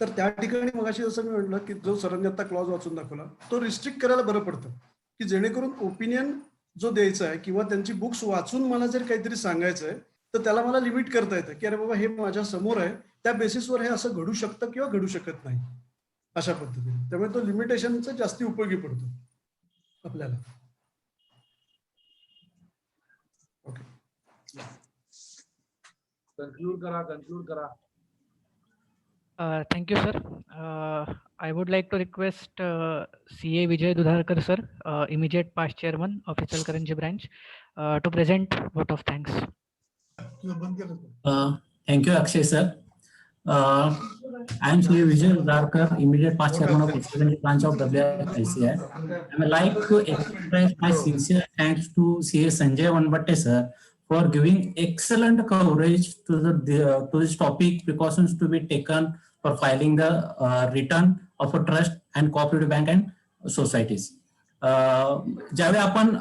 तर त्या ठिकाणी मगाशी जसं मी म्हटलं की जो सरांनी आता क्लॉज वाचून दाखवला तो रिस्ट्रिक्ट करायला बरं पडतं, की जेणेकरून ओपिनियन जो द्यायचा आहे किंवा त्यांची बुक्स वाचून मला जर काहीतरी सांगायचं आहे तर त्याला मला लिमिट करता येतं की अरे बाबा हे माझ्या समोर आहे, त्या बेसिसवर हे असं घडू शकतं किंवा घडू शकत नाही, अशा पद्धतीने. त्यामुळे तो लिमिटेशनचा जास्ती उपयोगी पडतो आपल्याला. ओके, कन्क्लूड करा. Thank you, sir. I would like to request CA Vijay Dudharkar, sir, immediate past chairman, official Karanji branch, to present vote of thanks. तुझं बंद केलं का? Thank you, Akshay sir. I am CA Vijay Dudharkar, immediate past chairman of Karanji branch of WICI. I would like to express my sincere thanks to CA Sanjay Vanbatte sir for giving excellent coverage to this topic, precautions to be taken for filing the return of a trust and cooperative bank and societies. ज्यावेळी आपण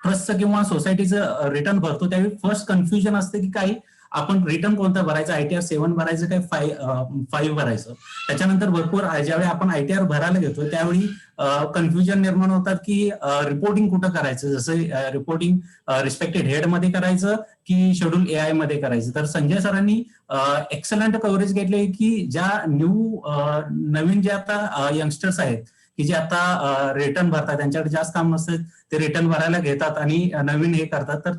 ट्रस्टचं किंवा सोसायटीचं return भरतो त्यावेळी first confusion असते की काही आपण return कोणतं भरायचं, ITR 7 भरायचं काय 5 भरायचं. त्याच्यानंतर भरपूर ज्यावेळी आपण ITR भरायला घेतो त्यावेळी कन्फ्युजन निर्माण होतात की रिपोर्टिंग कुठं करायचं, जसं रिपोर्टिंग रिस्पेक्टेड हेड मध्ये करायचं की शेड्यूल AI मध्ये करायचं. तर संजय सरांनी एक्सलंट कव्हरेज घेतले की ज्या नवीन जे आता यंगस्टर्स आहेत की जे आता रिटर्न भरतात, त्यांच्याकडे जास्त काम नसतं, ते रिटर्न भरायला घेतात आणि नवीन हे करतात, तर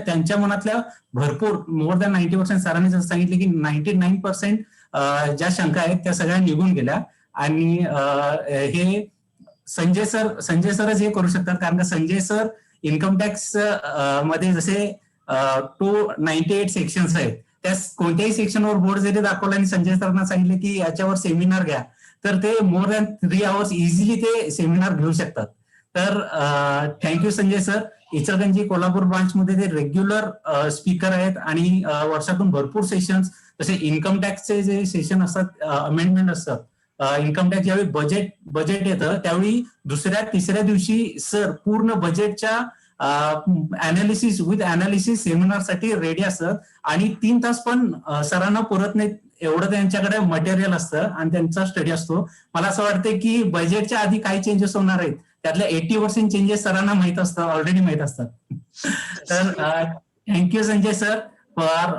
त्यांच्या मनातल्या भरपूर मोर दॅन 90% सरांनी जसं सांगितले की 99% ज्या शंका आहेत त्या सगळ्या निघून गेल्या. आणि हे संजय सरच हे करू शकतात, कारण का संजय सर इन्कम टॅक्स मध्ये जसे 298 सेक्शन्स आहेत, त्या कोणत्याही सेक्शनवर बोर्ड जरी दाखवला आणि संजय सरांना सांगितले की याच्यावर सेमिनार घ्या तर ते मोर दॅन 3 hours इझिली ते सेमिनार घेऊ शकतात. तर thank you Sanjay sir. Ichalkaranji Kolhapur branch मध्ये ते रेग्युलर स्पीकर आहेत आणि वर्षातून भरपूर सेशन्स, जसे इन्कम टॅक्सचे जे सेशन असतात, अमेंडमेंट असतात, इन्कम टॅक्स ज्यावेळी बजेट येतं त्यावेळी दुसऱ्या तिसऱ्या दिवशी सर पूर्ण बजेटच्या अनालिसिस विथ अनालिसिस सेमिनारसाठी रेडी असतात आणि 3 तास पण सरांना पुरत नाहीत एवढं त्यांच्याकडे मटेरियल असतं आणि त्यांचा स्टडी असतो. मला असं वाटतं की बजेटच्या आधी काय चेंजेस होणार आहेत त्यातल्या 80% चेंजेस सरांना माहित असतात, ऑलरेडी माहित असतात. तर थँक्यू संजय सर फॉर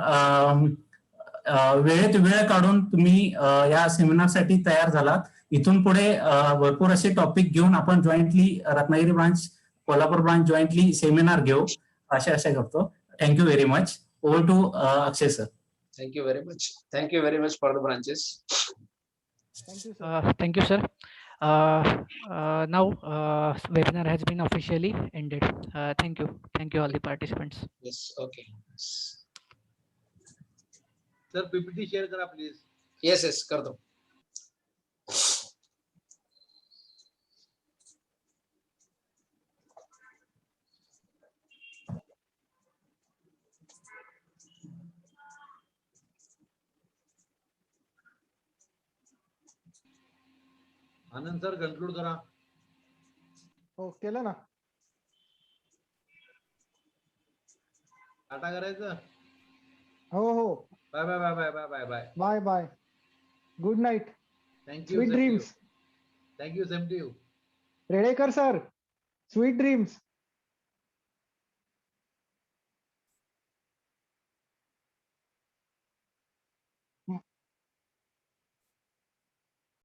वेळेत वेळ काढून तुम्ही या सेमिनारसाठी तयार झालात. इथून पुढे भरपूर असे टॉपिक घेऊन आपण jointly Ratnagiri branch Kolhapur branch jointly seminar घेऊ अशा करतो. Thank you very much. Over to Akshay sir. Thank you very much. Thank you very much for the branches. Thank you, sir. Now webinar has been officially ended. Thank you all the participants. Yes, okay. Sir, PPT share करा please. Yes, कर दो. आनंद sir conclude करा. हो केलं ना. टाटा करायचं. हो हो. Bye bye bye bye bye bye bye bye bye. Good night. Thank you. Sweet dreams. Thank you. Same to you. Redekar sir, sweet dreams.